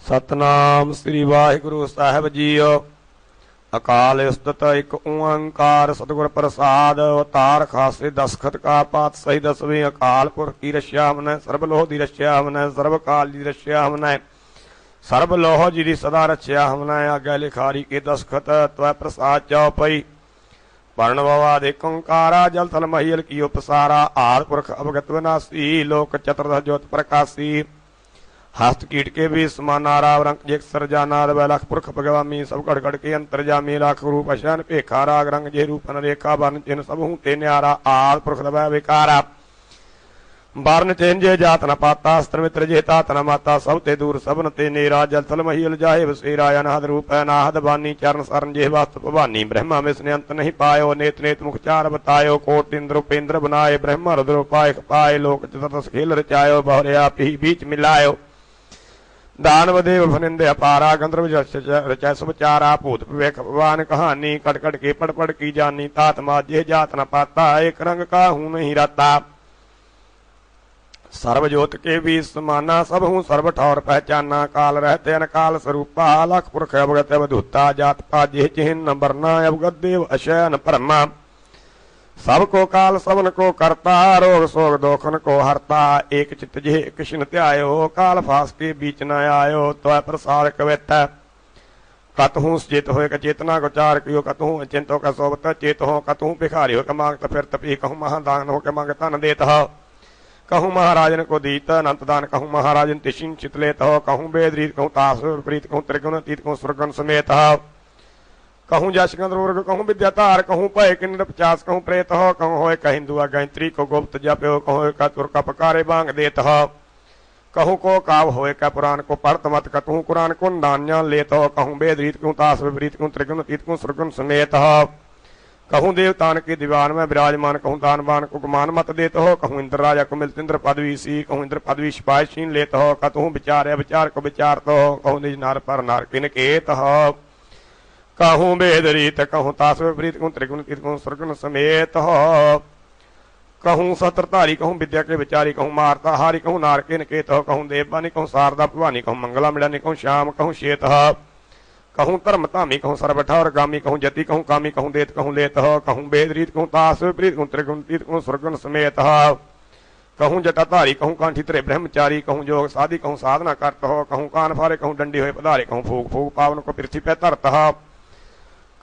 सतनाम श्री वाहिगुरु साहिब जीओ। अकाल उस्तत एक ओंकार सतगुर प्रसाद अवतार खासे दसखत का पात सही दसवीं। अकाल पुरख की रक्षा हमने सर्वलोह दी रक्षा हमने सर्वकाल दी रक्षा हमने सर्वलोह जी दी सदा रक्षा हमने आज्ञा लिखारी के दसखत त्वै प्रसाद जाओ पई। वर्ण ववाद एक ओंकारा जल थल महियल की उपसारा आद पुरख अवगत विनाशी लोक चतुर्दश ज्योत प्रकाशी। हस्त कीट के भी समानारा रंग जेक सरजानाद वैलख पुरख भगवामी सब गढ़ के अंतरजामी लाख रूप अशन पेखा राग रंग जे रूपन रेखा वर्ण चिन्ह सब हूं ते न्यारा आद पुरख दबा विकारा। वर्ण चिन्ह जे जात न पाता अस्त्र मित्र जे तात न माता सब ते दूर सबन ते नेरा जल थल महिल जाहे बसेरा अनाहद रूप अनाहद बानी चरण शरण जे वास्तु भवानी। ब्रह्मा विष्णु अंत नहीं पायो नेत नेत मुख चार बतायो कोट इंद्र उपेंद्र बनाए ब्रह्मा रुद्र पाए पाए लोक चतुर्दश खेल रचायो बहुरे आप ही बीच मिलायो। दानव देव फनिंदे अपारा गंधर्व रचय सब चारा भूत विवेक भगवान कहानी कटकट के पढ़ पढ़ की जानी तात माजे जात न पाता एक रंग का हूं नहीं रहता। सर्वजोत के भी समाना सब हूं सर्व ठौर पहचाना काल रहते अनकाल स्वरूपा लख पुरख अवगत अवधूता जात पाजे चिन्ह बरना अवगत देव अशयन परमा। सबको काल सबन को करता रोग सोग दोखन को हरता एक चित जे कृष्ण त्यायो काल फास के बीच न आयो त्वै प्रसाद कवित। कतहूँ चेत हो चेतना को चार कियो कतहूँ चिंतो का सोबत चेत हो कतहूँ भिखारी हो के मांगत फिर तपी कहूँ महादान हो के मांगता न देत हो कहूँ महाराजन को दीत अनंत दान कहूँ महाराजन तिशिन चितलेत हो कहूँ वेद रीत कहूँ तास प्रीत कहूँ त्रिगुण तीत कहूँ सुरगुण समेत हो कहूँ जशगंध वर्ग कहूँ विद्यातार कहूँ पय किन्नर 50 कहूँ प्रेत हो कहूँ होय कहिंदुआ गायत्री को गुप्त जप्यो कहूँ का तुर का पकारे बांग देत हो कहूँ को काव होय का पुराण को पढ़त मत कहूँ कुरान को नान्या लेत हो कहूँ वेद रीत कहूँ तास विपरीत कहूँ त्रिगुण तीत कहूँ सुरगुण समेत हो कहूँ देवतान के दीवान में विराजमान कहूँ दानवान को गुमान मत देत हो कहूँ इंद्र राजा को मिलत इंद्र पदवी सी कहूँ इंद्र पदवी सिपाही छीन लेत हो कहूँ विचार विचार को विचार तो कहूँ निज नार पर नार किन केत हो कहूँ वेद रीत कहूँ तास विपरीत कहूँ त्रिगुण तीत कहूँ सुरगुण समेत हो कहूँ सत्रधारी कहूँ विद्या के विचारी कहूँ मारता हारी कहूँ नार के नकेत हो कहूँ देववानी कहूँ शारदा भवानी कहूँ मंगला मिलानी कहूँ श्याम कहूँ श्वेत हो कहूँ धर्म धामी कहूँ सर्वठौर गामी कहूँ जति कहूँ कामी कहूँ देत कहूँ लेत हो कहूँ वेद रीत कहूँ तास विपरीत कहूँ त्रिगुण तीत कहूँ सुरगुण समेत हो कहूँ जटाधारी कहूँ कांठी तरे ब्रह्मचारी कहूँ जोग साधी कहूँ साधना करत हो कहूँ कान फारे कहूँ डंडी हो पधारे कहूँ फूक फूक पावन को पृथ्वी पे तरत हो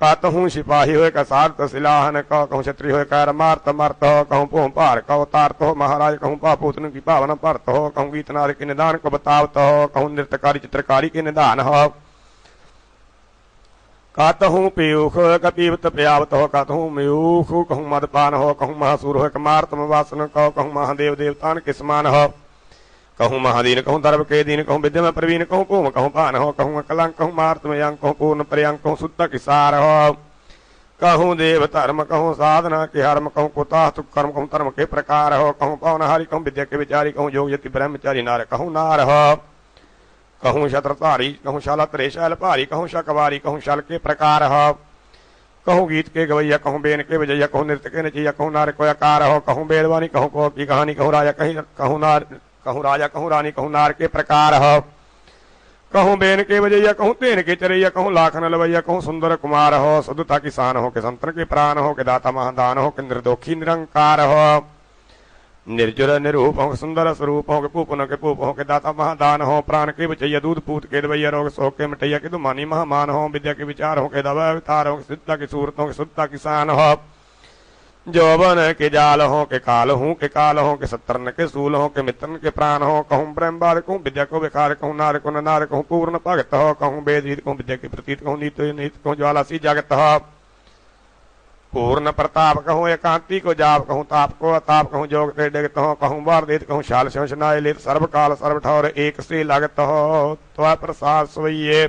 कहूँ सिपाही हो का सार्थ सिलाहन कहूँ क्षत्रिय हो का मार्त मर्त हो कहूँ पोह पार कहो तारत हो महाराज कहूँ पापूतन की पावन परत हो कहूँ गीतनाद के निदान को बतावत हो कहूँ नृत्यकारी चित्रकारी के निदान हो कहूँ पीयूख कपीवत प्यावत हो कहूँ मयूख कहूँ मदपान हो कहूँ महासूर हो मार्तम वासन कहो कहूँ महादेव देवतान के समान हो कहूँ महादीन कहूँ दर्भ के दीन कहूँ विद्या में प्रवीण कहूँ पूम कहूँ पान हो कहूँ कलंक कहूँ मार्तमयंक कहूँ पूर्ण पर्यंक कहूँ शुद्ध किसार हो कहूँ देव धर्म कहूँ साधना के हर्म कहूँ कुता कर्म कहूँ धर्म के प्रकार हो कहूँ पवनहारी कहूँ विद्या के विचारी कहूँ योग यति ब्रह्मचारी नार कहूँ नार हो कहूँ शत्रधारी कहूँ शालत्रे शैल भारी कहूँ शकवारी कहूँ शल के प्रकार हो कहूँ गीत के गवैया कहूँ बेन के विजया कहूँ नृत्य के नचैया कहूँ नार को आकार हो कहूँ बेलवानी कहूँ को की कहानी कहूँ राजा कहूँ नार कहूँ राजा कहूँ रानी कहूँ नार के प्रकार हो कहूँ बेन के वजैया कहूँ तेन के चरैया कहूँ लाखन लवैया कहूँ सुंदर कुमार हो सदुता किसान हो के संतन के प्राण हो के दाता महादान हो के निर्दोखी निरंकार हो निर्जुर निरूप हो सुंदर स्वरूप हो के पूपन के पूप हो के दाता महादान हो प्राण के बचैया दूध पूत के दवैया रोग शोक के मिटैया के दुमानी महामान हो विद्या के विचार हो के दवा अवतार हो सिद्धता की सूरत हो के शुद्धता किसान हो जौवन के जाल हो के काल हूँ के काल हो के सत्तरन के सूल हो के मित्रन के प्राण हो कहूँ ब्रह्मवाद कहूँ विद्या को विकार कहूँ नार को नार कहूँ पूर्ण भगत हो कहूँ वेद कहूँ विद्या के प्रतीत कहूँ नीत नीत कहूँ ज्वाला सी जगत हो पूर्ण प्रताप कहूँ एकांति को जाप कहूँ ताप को अताप कहूँ जोग ते डिगत हो कहूँ बार देत कहूँ शाल शमशनाय लेत सर्वकाल सर्वठौर एक से लागत हो त्वा प्रसाद सोइये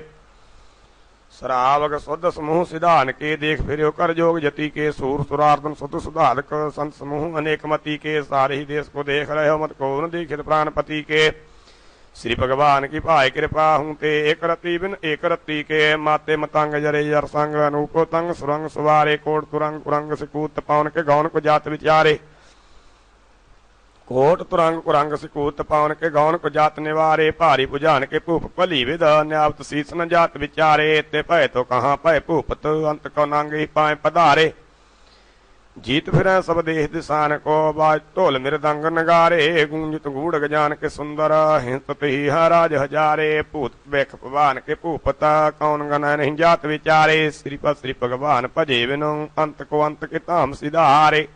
श्रावक शुद्ध समूह सिधान के देख फिर कर जोग जति के सूर सुरार्दन सुत सुधारक संत समूह अनेक मति के सारे ही देश को देख रहे हो मत को न दीक्षित प्राणपति के श्री भगवान की पाए कृपा हूँ ते एक रति बिन एक रति के माते मतंग जरे जर संग अनूपो तंग सुरंग सुवारे कोट तुरंग कुरंग सिकूत पवन के गौन को जात विचारे कोट तुरंग कुरंग सिकूत पावन के गौन को जात निवारे भारी बुझान के भूप भली विध न्यावत शीस न जात विचारे ते भय तो कहाँ भय भूपत अंत को नांगे पाए पधारे जीत फिर सब देश दिशान को बाज ढोल मृदंग नगारे गूंजित गूढ़ गजान के सुंदर हिंसत ही राज हजारे भूत बेख भगवान के भूपत कौन गण नहीं जात विचारे श्री भगवान भजे बिनु अंत को अंत के धाम सिधारे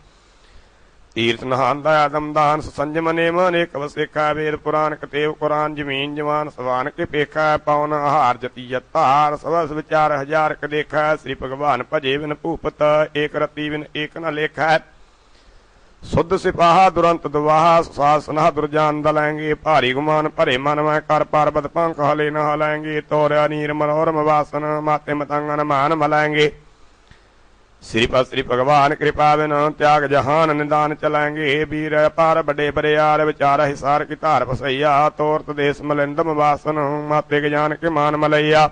तीर्थ नहान दया दमदान संजम नेम अनेक वसेखा वेद पुराण कतेव कुरान जमीन जवान सवान के पेखा पवन आहार जति यतार सबस विचार हजार क देखा श्री भगवान भजे बिन भूपत एक रति बिन एक न लेखा शुद्ध सिपाहा दुरंत दुवाहा सासना दुर्जान दलेंगे भारी गुमान भरे मन में कर पार्वत पंख हले न हलेंगे तोर नीर मनोरम वासन माते मतंगन मान मलेंगे श्री भगवान कृपा बिन त्याग जहान निदान चलेंगे वीर पार बड़े बड़े यार विचार हिसार की धार फसैया तोरत देश मलिंदम वासन माते ज्ञान के मान मलैया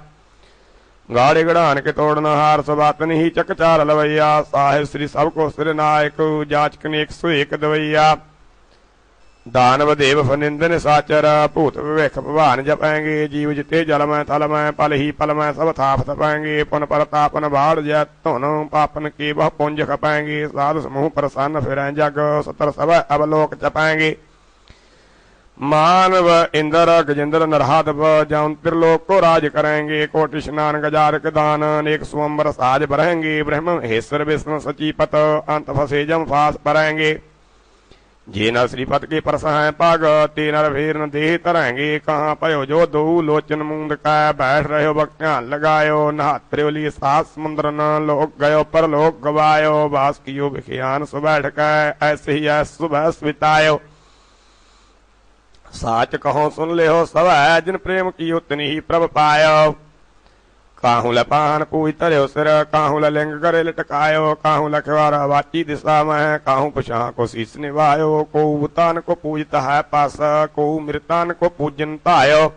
गाड़े गढ़ान के तोड़ना हार सबातन ही चकचार लवैया साहिब श्री सबको सिर नायक जाचक नेक सुएक दवैया दानव देव फनिंदन साचर भूत विवेक भगवान जपेंगे जीव जिते जल में थल में पल ही पल में सब थाप थपेंगे पुन परतापन बाढ़ जैतुन पापन की वह पुंज खपेंगे साधु समूह प्रसन्न फिर जग सतर सब अवलोक चपेंगे मानव इंद्र गजेंद्र नरहादव जौन त्रिलोक को राज करेंगे कोटि स्नान गजार के दान अनेक स्वंबर साज भरेंगे ब्रह्म महेश्वर विष्णु सचीपत अंत फसे जम फास भरेंगे जे न श्रीपद के परसहाय पाग ते नर भीर न देह तरंगे कहाँ पयो जो दो लोचन मुंद का बैठ रहे हो बख्यान लगायो नहात त्रिवली सात समुद्र न लोक गयो पर लोक गवायो बास कियो विखियान सुबह ढका ऐसे ही ऐस सुबह बितायो साच कहो सुन ले हो सब जिन प्रेम की उतनी ही प्रभ पायो काहू लपान पूज तरयो सिर काहू लिंग करे लटकायो काहू लखवारा वाची दिशा में काहू पुछा को शीस निभायो को उतान को पूजता है पास को मृतान को पूजन तायो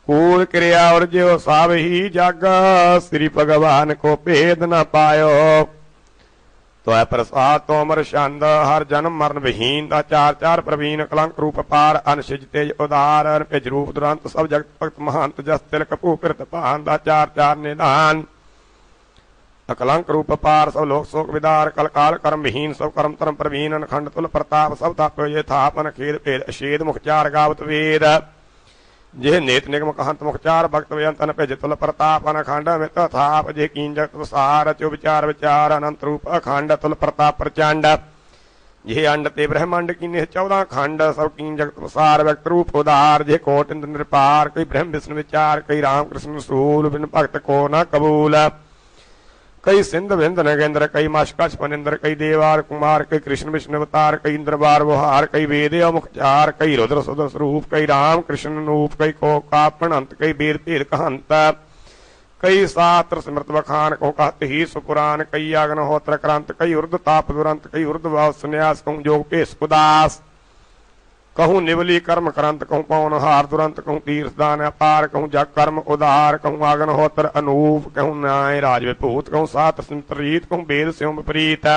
कूल क्रिया और जो साव ही जाग श्री भगवान को भेद न पायो तो है प्रसाद तोमर छंद हर जन्म मरण विहीन चार चार प्रवीण कलंक रूप पार अनशिज तेज उदार पिज रूप दुरंत सब जगत भक्त महंत जस तिलक पूपित पान चार चार निदान अकलंक रूप पार सब लोक शोक विदार कल काल कर्म विहीन सब कर्म तरम प्रवीण अखंड तुल प्रताप सब ताप थापन खेद भेद अशेद मुखचार गावत वेद जे नेत निगम कहंत मुखचार भक्त व्यंतन पे जितुल प्रताप अखंड मित थाप जे कीन जगत सार चो विचार विचार अनंत रूप अखंड तुल प्रताप प्रचंड जे अंड ते ब्रह्मांड की 14 खंड सब कीन जगत सार व्यक्त रूप उदार जे कोट इंद्र निरपार कई ब्रह्म विष्णु विचार कई राम कृष्ण सूल बिन भक्त को न कबूल कई सिंध विंद नगेंद्र कई मशकश पनिंद्र कई देवार कुमार कई कृष्ण विष्णु अवतार कई इंद्र बार वहार कई वेद मुखचार कई रुद्र सुदर स्वरूप कई राम कृष्ण रूप कई को कापण अंत कई वेद भेद कहंत कई सात्र स्मृत बखान को कहते ही सुपुराण कई अग्नहोत्र क्रांत कई उर्द ताप दुरंत कई उर्द भाव संन्यास कहूँ जोग पेश उदास कहूँ निवली कर्म करंत कहूँ पवन हार दुरंत कहूँ तीर्थ दान अपार कहूँ जग कर्म उदार कहूँ अग्नहोत्र अनूप कहूँ न्याय राज विभूत कहूँ सात संतरीत कहूँ वेद स्यों विपरीत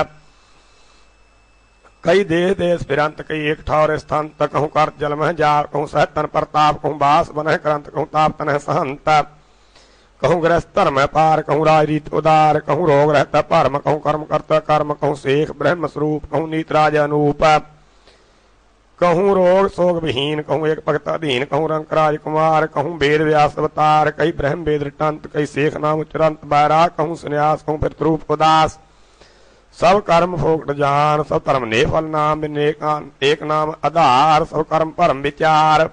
कई देश देश फिरंत कई एक ठौर स्थान कहूँ कर जल में जा कहूँ सहतन प्रताप कहूँ बास बन करंत कहूँ ताप तन सहंत कहूँ ग्रस्त में पार कहूँ राजरीत उदार कहूँ रोग रहता परम कहूँ कर्म करता कर्म कहूँ शेख ब्रह्म स्वरूप कहूँ नीत राज अनूप कहूँ रोग शोक विहीन कहूँ एक भक्त अधीन कहूँ रंक राजकुमार कहूँ वेद व्यास अवतार कई ब्रह्म वेद टंत कई शेख नाम चरंत बैरा कहूँ संन्यास कहूँ पितरूप उदास सब कर्म फोकट जान सब धर्म ने फल नाम एक नाम आधार सब कर्म परम विचार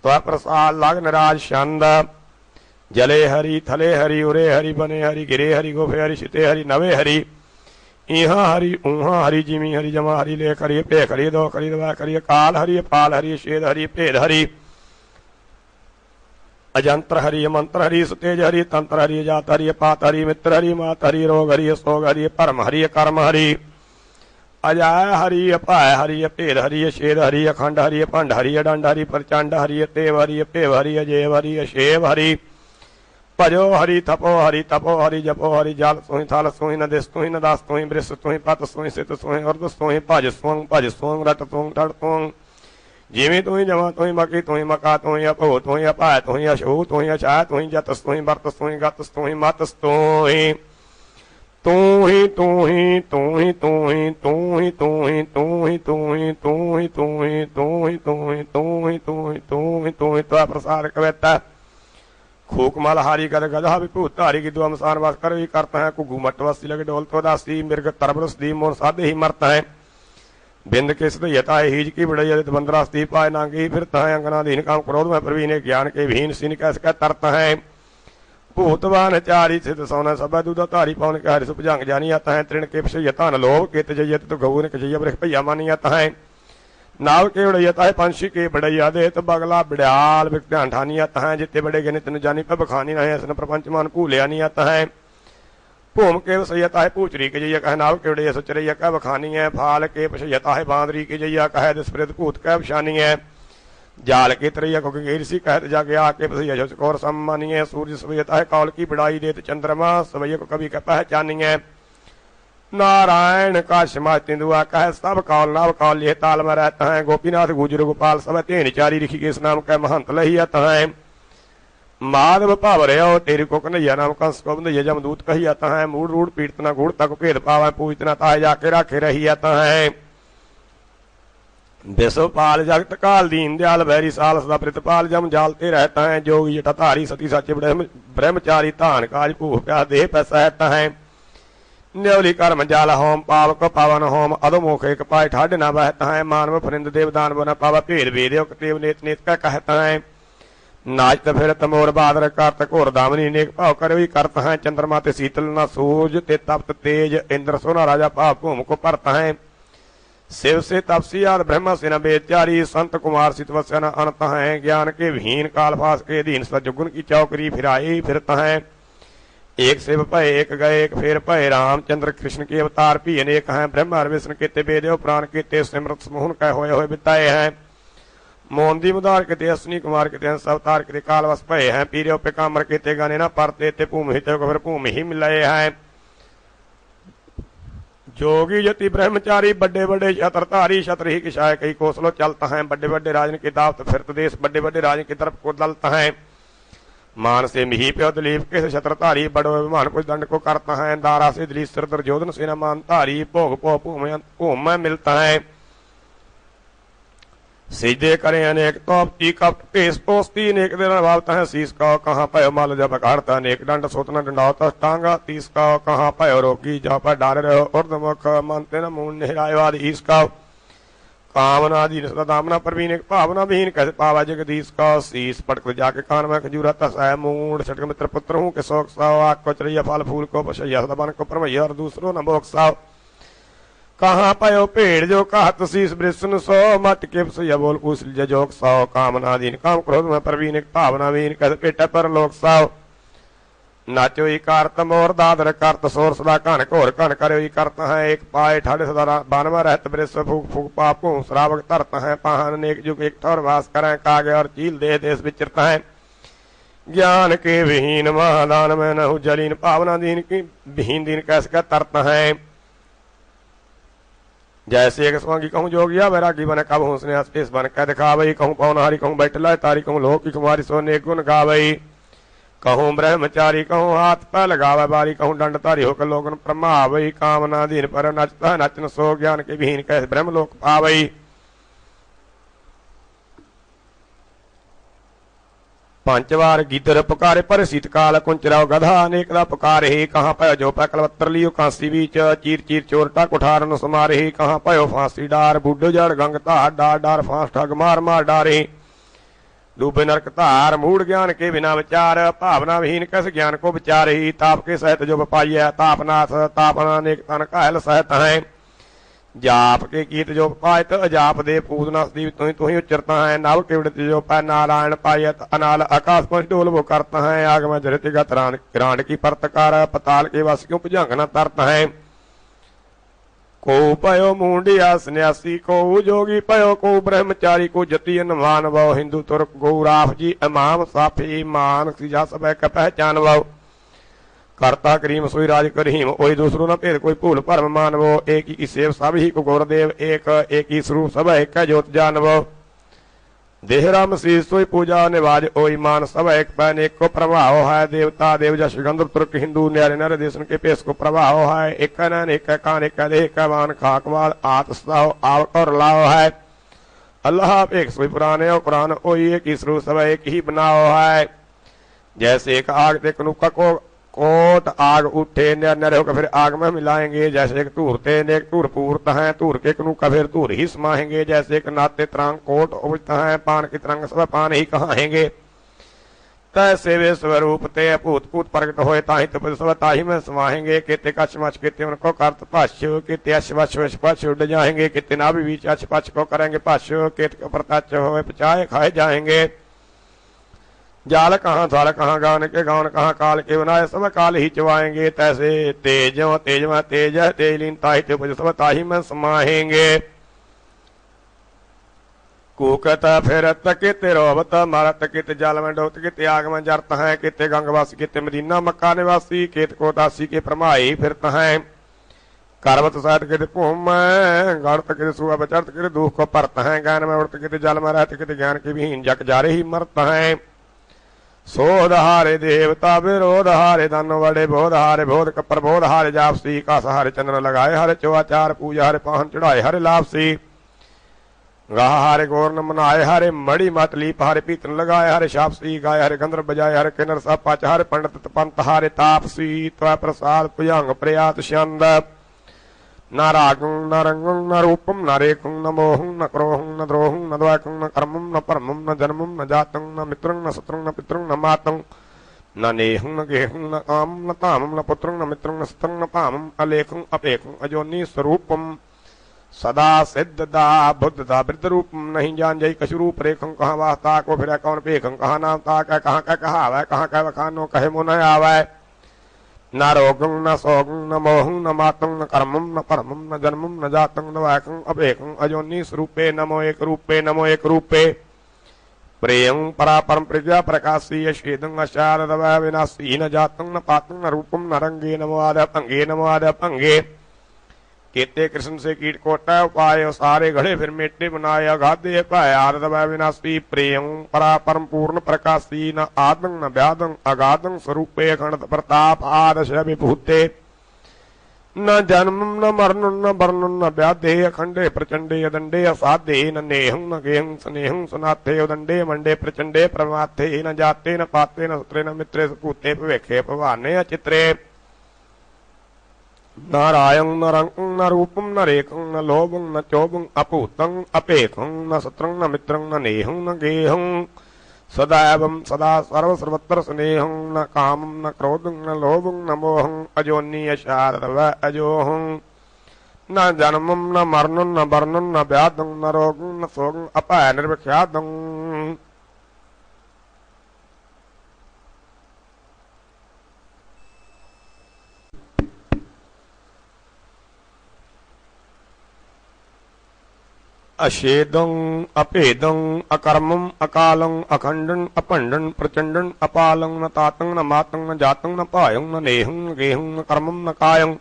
तो प्रसाद लग निराज छंद जले हरि थले हरि उरे हरि बने हरि गिरे हरि गोफे हरि शिते हरि नवे हरि इहा हरि उहा हरि जिमी हरि जमा हरि लेख हरि पेख हरि दो हरि दवा हरि काल हरि पाल हरि शेद हरि भेद हरि अजंत्र हरि मंत्र हरि सुतेज हरि तंत्र हरि जात हरि पात हरि मित्र हरि मात हरि रोग हरि सोग हरि परम हरि कर्म हरि अजाय हरि अपाय हरि भेद हरि शेद हरि अखंड हरि पंड हरि दंड हरि प्रचंड हरि तेव हरि पेव हरि अजेव हरि शेव हरि भजो हरि तपो हरि जपो हरि जल सोहि थल सोहि न दिस सोहि न दास सोहि बृष सोहि पत सोहि सित सोहि अर्ध सोहि भज सोंग रट सोंग ठड़ सोंग जिमी तुहि जमा तुहि मकी तुहि मका तुहि अपो तुहि अपाय तुहि अशु तुहि अछा तुहि जतस तुहि बरतस तुहि गतस तुहि मतस तुहि तूहि तूहि तूहि तूहि तूहि तूहि तूहि तूहि तूहि तूहि तूहि तूहि तूहि तूहि तूहि तूहि त्वा प्रसाद कवेता खूक मल हारी गद गधा विभूत धारी की दुआ मसान वास कर भी करता है कुगु मटवसी लगे डोल तो दासी मिर्ग तरबरस दी मोर साधे ही मरता है बिंद के सदयता है हीज की बड़ैया बंदरा स्ती पाए नांगी फिरता है अंगनाधीन काम क्रोध में प्रवीण ज्ञान के भीन सिन कैस कह तरता है भूतवान चारी सिद्ध सोना सब दूध धारी पवन के हरि सुपजंग जानी आता है तृण के पशयता न लोभ के तजयत तो गौ ने कजैया वृक्ष भैया मानी आता है नाव के उड़ैता है पंछी के बड़ैया दे तो बगला बड़याल ध्यान ठानी आता है जितने बड़े गणित न जानी पर बखानी नहीं सन प्रपंच मान भूलिया नहीं आता है भूम के वसैयता है पूचरी के जैया कह नाव के उड़ैया सचरैया कह बखानी है फाल के पशयता है बांदरी के जैया कह दुष्प्रेत भूत कह बशानी है जाल के तरैया को ऋषि कहत जाके आके पसैया कौर सम्मानी है सूर्य सवैयता है कौल की बड़ाई देत चंद्रमा सवैया को कभी कह पहचानी है नारायण का क्षमा तिंदुआ कह सब कौल नव कौल ये ताल में रहता है गोपीनाथ गुजर गोपाल सब तेन चारी ऋषिकेश नाम कह महंत लहियाता है माधव पावरे तेरी को कन्हैया नाम कंस गोविंद ये जमदूत कही आता है मूड रूढ़ पीड़तना गुड़ तक भेद पावा पूजना ताहे जाके राखे रही आता है विश्वपाल जगत काल दीन दयाल भैरी साल सदा प्रतिपाल जम जालते रहता है जोगी जटाधारी सती सचे ब्रह्मचारी धान काज भूख प्यास देह पैसा है न्योली कर्म जाल होम पावक पावन होम अधोमुख एक पाए ठाड न बहता है मानव फरिंद देवदान बन पावा भेद भेद देव नेत नेत का कहता है नाचत फिरत मोर बादर करत घोर दामनी नेक भाव कर भी करता है चंद्रमा ते शीतल न सूरज ते तप्त तेज इंद्र सोना राजा भाव भूम को भरता है शिव से तपसी आदि ब्रह्म से न बेचारी संत कुमार सितवस्य न अनत है ज्ञान के विहीन कालफास के अधीन सजुगुन की चौकरी फिराई फिरता है एक शिव भय एक गए एक फेर भय रामचंद्र कृष्ण के अवतार भी अनेक हैं ब्रह्म विष्णु के बेदेव प्राण के सिमृत समूहन कह होए बिताए हैं मोंदी मुदार के अश्विनी कुमार के हंस अवतार के कालवश भय हैं पीरियो पे कामर के गाने न परते ते भूमि हित को फिर भूमि ही मिलाए हैं जोगी यति ब्रह्मचारी बड़े बड़े छत्रधारी छत्र ही किशाय कई कोसलो चलता है बड़े बड़े राजन की दावत फिरत देश बड़े बड़े राजन की तरफ को दलता है मान से मिही प्यो दलीप के छत्रधारी बड़ो अभिमान कुछ दंड को करता है दारा से दिलीप सर दुर्योधन सेना मान धारी भोग पो भूम में मिलता है सीधे करे अनेक तोपती कप पेश पोस्ती अनेक दिन भावता है शीश का कहाँ पयो माल जब पकड़ता अनेक दंड सोतना डंडावता टांगा तीस का कहाँ पयो रोकी जहाँ पर डारे रहो उर्दमुख मानते न मुंह निहरायवाद ईस का कामना दीन सदा दामना प्रवीण भावना विहीन कैसे पावा जगदीश का शीश पटक जाके कान में खजूरा तसा मूड छटक मित्र पुत्र हूँ के शौक साव आग को चरिया फल फूल को पशैया सदा बन को परमैया और दूसरो न भोग साव कहाँ पयो पेड़ जो कहत शीश वृष्ण सो मट के पसैया बोल कुश जोक साव कामना दीन काम क्रोध में प्रवीण भावना विहीन कैसे पेट पर लोक साव नाचो ही करत मोर दादर करत सोर सदा कन घोर कन करो ही करता है एक पाए ठाड़े सदा बानवा रहत वृष फूक फूक पापो श्रावक तरता है पाहन अनेक युग एक ठौर वास करें कागे और चील देह देश विचरता है ज्ञान के विहीन महादान में न जलीन पावना दीन की विहीन दीन कैसे का तरता है जैसे एक स्वांगी कहूँ जोगिया वैरागी बन कब हूँ स्नेह स्पेश बन कह दिखा वही कहूँ पौनहारी कहूँ बैठला तारी कहूँ लोक की कुमारी सोने गुण गावई कहूँ ब्रह्मचारी कहूँ हाथ पर लगावे बारी कहूँ दंड तारी होकर लोगन प्रमावई कामना दीन पर नचता नचन सो ज्ञान के विहीन कैसे ब्रह्म लोक पावई पांचवार गिदर पुकारे पर शीतकाल कुंचराव गधा अनेकदा पुकारे ही कहाँ पयो जो पै कलवत्तर लियो कांसी बीच चीर चीर चोरटा कुठार न समारे ही कहाँ पयो फांसी डार बुढ़ जड़ गंग तार डार डार फांस ठग मार मार डारे डूबे नरक धार मूड ज्ञान के बिना विचार भावना विहीन कैसे ज्ञान को विचार ही ताप के सहित जो पाइय तापनाथ तापना अनेक तन कहल सहत है जाप के गीत जो पायत अजाप दे पूजना तु ही उच्चरता है नव केवड़त जो पाय नारायण पायत अनाल आकाश पर डोल वो करता है आग में धरती का रांड की परतकार पताल के वासियों भुजंग न तरता है को पयो मूंडिया सन्यासी, को जोगी पयो, को ब्रह्मचारी, को जती मान वो हिंदू तुर्क गौराफ जी इमाम साफी मान सीजा सब का पहचान वो। करता करीम सोई राज करीम, कोई दूसरो न भेद कोई भूल भरम मान वो। एक ही सेव सब ही को गौरदेव, एक ही स्वरूप सब एक जोत जान वो। देहरा मसीह सोई पूजा निवाज ओई मान, सब एक पैन एक को प्रभाव है। देवता देव जश गंधर्व तुर्क हिंदू न्यारे नर देशन के पेश को प्रभाव है। एक नैन एक कान एक देह का मान, खाकवाल आत्स्ताव आव और लाव है। अल्लाह एक सोई पुराने और कुरान ओई एक ही स्वरूप सब एक ही बनाओ है। जैसे एक आग ते कनुका को कोट आग उठे नर नर होकर फिर आग में मिलाएंगे। जैसे एक धूर ते एक धूर पूरत है, धूर के कनुका फिर धूर ही समाएंगे। जैसे एक नाते तरंग कोट उठता है, पान की तरंग सब पान ही कहाएंगे। तैसे वे स्वरूप ते भूत भूत प्रकट होए, ताही तो सब ताही में समाएंगे। किते कछ मच किते उनको करत भाष्य, किते अश्वश पक्ष उड़ जाएंगे। किते ना भी बीच अच पक्ष को करेंगे भाष्य, कित को प्रत्यक्ष होए पचाए खाए जाएंगे। जाल कहाँ थाल कहाँ गान के गान कहाँ काल के बनाए, सब काल ही चवाएंगे। तैसे तेज तेज में तेज है, तेज लीन ताही तो सब ताही में समाहेंगे। कूकत फिरत किते रोबत मारत, किते जाल में डोत, किते आग में जरत है। किते गंगवासी किते मदीना मक्का निवासी, कित को दासी के प्रमाई फिरत है। करवत सात किते भूम गढ़त, किते सुआ बचरत, किते दुख को परत है। ज्ञान में उड़त किते जल में रहते, किते ज्ञान के विहीन जग जारे ही मरत है। सोध हारे देवता विरोध हारे, दानो बड़े बोध हारे बोध कपर बोध हारे। जापसी का सहारे चंद्र लगाए हरे, चौआचार पूजा हरे, पाहन चढ़ाए हरे लापसी। गाह हारे गौर न मनाए हरे, मड़ी मत लीप हारे, पीतन लगाए हरे शापसी। गाय हरे गंधर बजाए हरे, किन्नर सा पाच हरे, पंडित पंत हारे तापसी। त्वय प्रसाद पुयांग प्रयात छंद, न रागं न रंगं न रूपं न रेखं न मोहं न क्रोहं न द्रोहं न द्वैकं न कर्मं न परमं न जन्मं न जातं न मित्रं न शत्रुं न पितरं न मातं न नेहं न गेहं न कामं न तामं न पुत्रं न मित्रं न शत्रं न पामं अलेखं अपेखं अजोनि स्वरूपं सदा सिद्धदा बुद्धदा वृद्ध रूपं नहीं जान जय कछु रूप रेखं कहाँ वास्ता को फिर कौन पेखं कहाँ नाम ता कहाँ कहावै कहाँ कह वखानो कहे मुन आवे। न रोगं न सोगं न मोहं न मातं न कर्मं न परमं न जन्मं न जातं न वैकं अपेखं अजोनि स्वरूपे नमो एक रूपे नमो एक रूपे। प्रेयं परापरं प्रज्ञा प्रकाशी यशेदं अशारद विनाशी, न जातं न पातं न रूपं न रंगे नमो आदप अंगे नमो आदप अंगे। केते कृष्ण से कीट कोटा उपाय, सारे घड़े फिर मेटे बनाए। अगाधे पाय आरद विनाशी, प्रेयं परापरम पूर्ण प्रकाशी। न आदं न व्यादं अगाधं स्वरूपे, अखंड प्रताप आदश विभूते। न जन्मं न मरणं न वर्णं न व्याधे, अखंडे प्रचंडे अदंडे असाधे। न नेहं न गेहं स्नेहं सुनाथे, उदंडे मंडे प्रचंडे प्रमाथे। न जाते न पाते न सुत्रे न मित्रे सपूते, पवेखे पवाने अचित्रे। न रायं न रंगं न रूपं न रेखं न लोभं न चोभं अपूतं अपेखं न शत्रं न मित्रं न नेहं न गेहं सदैवं सदा सर्व सर्वत्र स्नेहं। न कामं न क्रोधं न लोभं न मोहं अजोनि अशारद अजोहं। न जन्मं न मरणं न वर्णं न व्याधं न रोगं न शोगं अपाय निर्विख्यातं। अशेदं अपेदं अकर्मं अकालं अखंडं अपंडं प्रचंडं अपालं न तातं न मातं न जातं न पायं न नेहं न गेहं न कर्मं न कायं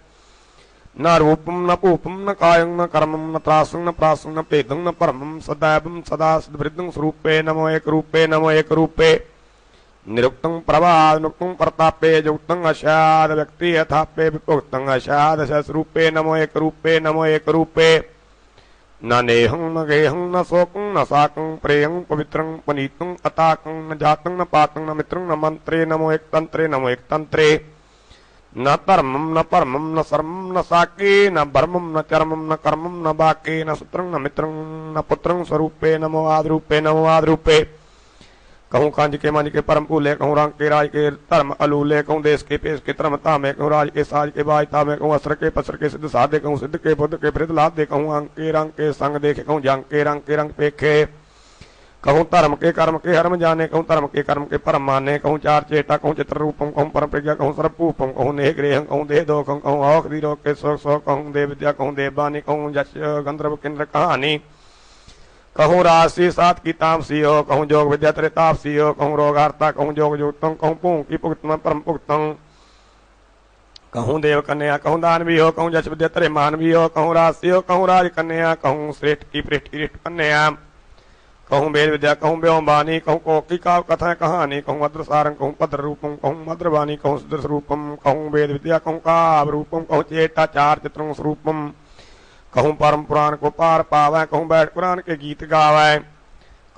न रूपं न पूपं न कायं न कर्मं न त्रासं न प्रासं न पेदं न परमं सदैवं सदा सिद्धवृद्धं स्वरूपे नमो एक रूपे नमो एक रूपे। निरुक्तं प्रभानुक्तं प्रतापे युक्तं अशाद व्यक्ति यथापे विपुक्तं अशाद स्वरूपे नमो एक रूपे नमो एक रूपे। न नेहं न गेहं न शोकं न साकं प्रेयं पवित्रं पनीतं अताकं न जातं न पातं न मित्रं न मंत्रे नमो एक तंत्रे नमो एक तंत्रे। न धर्मं न परमं न शर्मं न साके न बर्मं न चर्मं न कर्मं न बाके न सूत्रं न मित्रं न पुत्रं स्वरूपे नमो आद्रूपे नमो आद्रूपे। कहूँ कांज के मंज के परम भूले, कहूँ रंग के राज के धर्म अलूले। कहूँ देश के पेश के धर्म तामे, कहूँ राज के साज के बाज तामे। कहूँ असर के पसर के सिद्ध साधे, कहूँ सिद्ध के बुद्ध के वृद्ध लादे। कहूँ अंग के रंग के संग देखे, कहूँ जंग के रंग पेखे। कहूँ धर्म के कर्म के हरम जाने, कहूँ धर्म के कर्म के परम माने, कहूँ चार चेटा, कहूँ चित्र रूपम, कहूँ परम प्रज्ञा, कहूँ सर्वपूपम, कहूँ नेह गृहं, कहूँ देह दोखं, कहूँ औषधि रोग के सो सो, कहूँ देव विद्या, कहूँ देववाणी, कहूँ यश गंधर्व किन्नर कहानी, कहूँ राशि सात की तामसी हो, कहूँ जोग विद्या त्रितापसी हो, कहूँ रोगार्ता, कहूँ जोग युक्तम, कहूँ पूं की पुक्तम परम पुक्तम, कहूँ देव कन्या, कहूँ दानवी हो, कहूँ यश विद्या त्रय मानवी हो, कहूँ राशि हो, कहूँ राज कन्या, कहूँ श्रेष्ठ की पृष्ठ कन्या, कहूँ वेद विद्या, कहूँ व्योम वाणी, कहूँ कोकी काव कथा कहानी, कहूँ भद्र सारंग, कहूँ भद्र रूपम, कहूँ भद्र वाणी, कहूँ सुदृश रूपम, कहूँ वेद विद्या, कहूँ काव रूपम, कहूँ चेटा चार चित्रं स्वरूपम, कहूँ परम पुराण को पार पावै, कहूँ बैठ पुराण के गीत गावै,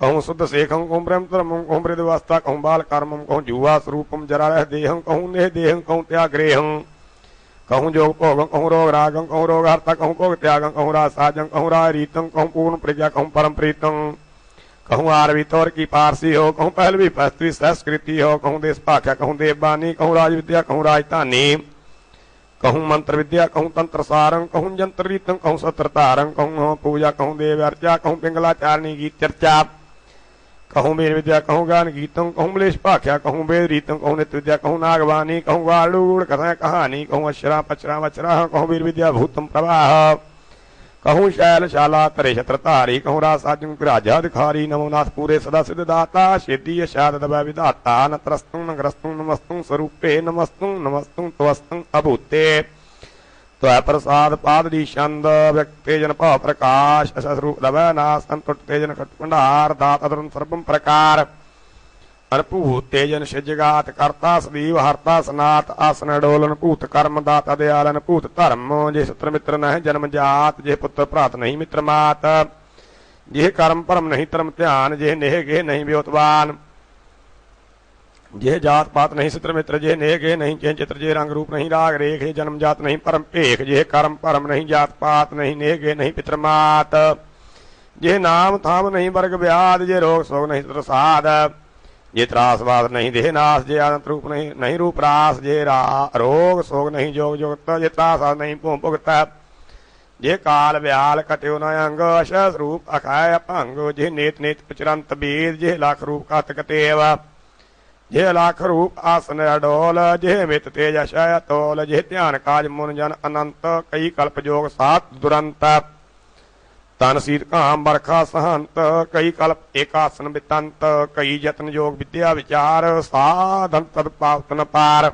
कहूँ शुद्ध शेखं, कहूँ ब्रह्म धर्मं, कहूँ मृदवस्था, कहूँ बाल कर्मं, कहूँ जुवा स्वरूपम जरा रह देहं, कहूँ नेह देहं, कहूँ त्याग्रेहं, कहूँ जोग भोगं, कहूँ रोग रागं, कहूँ रोग हर्ता, कहूँ भोग त्यागं, कहूँ राज साजं, कहूँ राय रीतं, कहूँ पूर्ण प्रज्ञा, कहूँ परम प्रीतं, कहूँ आरवी तौर की पारसी हो, कहूँ पहलवी पस्तवी संस्कृति हो, कहूँ देश पाख्या, कहूँ देववाणी, कहूँ राज विद्या, कहूँ राजधानी, कहूँ मंत्र विद्या, कहूँ तंत्र सारंग, कहूँ जंत्र रीतं, कहूँ सत्र तारंग, कहूँ पूजा, कहूँ देव अर्चा, कहूँ पिंगलाचारणी गीत चर्चा, कहूँ वीर विद्या, कहूँ गान गीतं, कहूँ मलेश पाख्या, कहूँ वेद रीतं, कहूँ नित्य विद्या, कहूँ नागवाणी, कहूँ गाड़ूड़ कथा कहानी, कहूँ अक्षरा पचरा वचरा, कहूँ वीर विद्या भूतम प्रवाह, कहूँ शैलशाला तरे छत्रतारी, कहूँ रासाजं राजाधिकारी, नमो नाथ पूरे सदा सिद्ध दाता सिद्धि यशाद दबा विधाता, न त्रस्तुं न ग्रस्तुं नमस्तुं स्वरूपे नमस्तुं नमस्तुं त्वस्तुं अभूते त्वः प्रसाद पादरी छंद व्यक्तेजन प प्रकाश स्वरूप दबा नाश अंतुटेजन खटपंडार दाता धर्म सर्वम प्रकार अनपूत तेजन शिजगात कर्ता सदीव हरता सनात आसन डोलन पूत कर्म दाता दयालन पूत धर्म, जे सत्र मित्र न जन्म जात, जे पुत्र प्रात नहीं मित्र मात, जे कर्म परम नहीं धर्म ध्यान, जे नेह गे नहीं व्योतवान, जे जात पात नहीं सत्र मित्र, जे नेह गे नहीं चैन चित्र, जे रंग रूप नहीं राग रेख, जे जन्म जात नहीं परम पेख, जे कर्म परम नहीं जात पात नहीं, नेह गे नहीं पित्र मात, जे नाम थाम नहीं वर्ग व्याध, जे रोग सोग नहीं प्रसाद, जे त्रासवाद नहीं देह नाश, जे आनंद रूप नहीं रूप रास, जे रोग सोग नहीं जोग जोगत, जे त्रासवाद नहीं भुगत, जे काल व्याल कट्यो न अंग अशस रूप अखाय अपंग, जे नेत नेत प्रचरंत बीज, जे लाख रूप कात कतेव, जे लाख रूप आसन अडोल, जे मित तेज अशय तोल, जे ध्यान काज मुन जन अनंत, कई कल्प जोग सात दुरंत, तन शीत काम बरखा सहंत, कई कल्प एकासन वितंत, कई जतन योग विद्या विचार, साधन तद पावतन पार,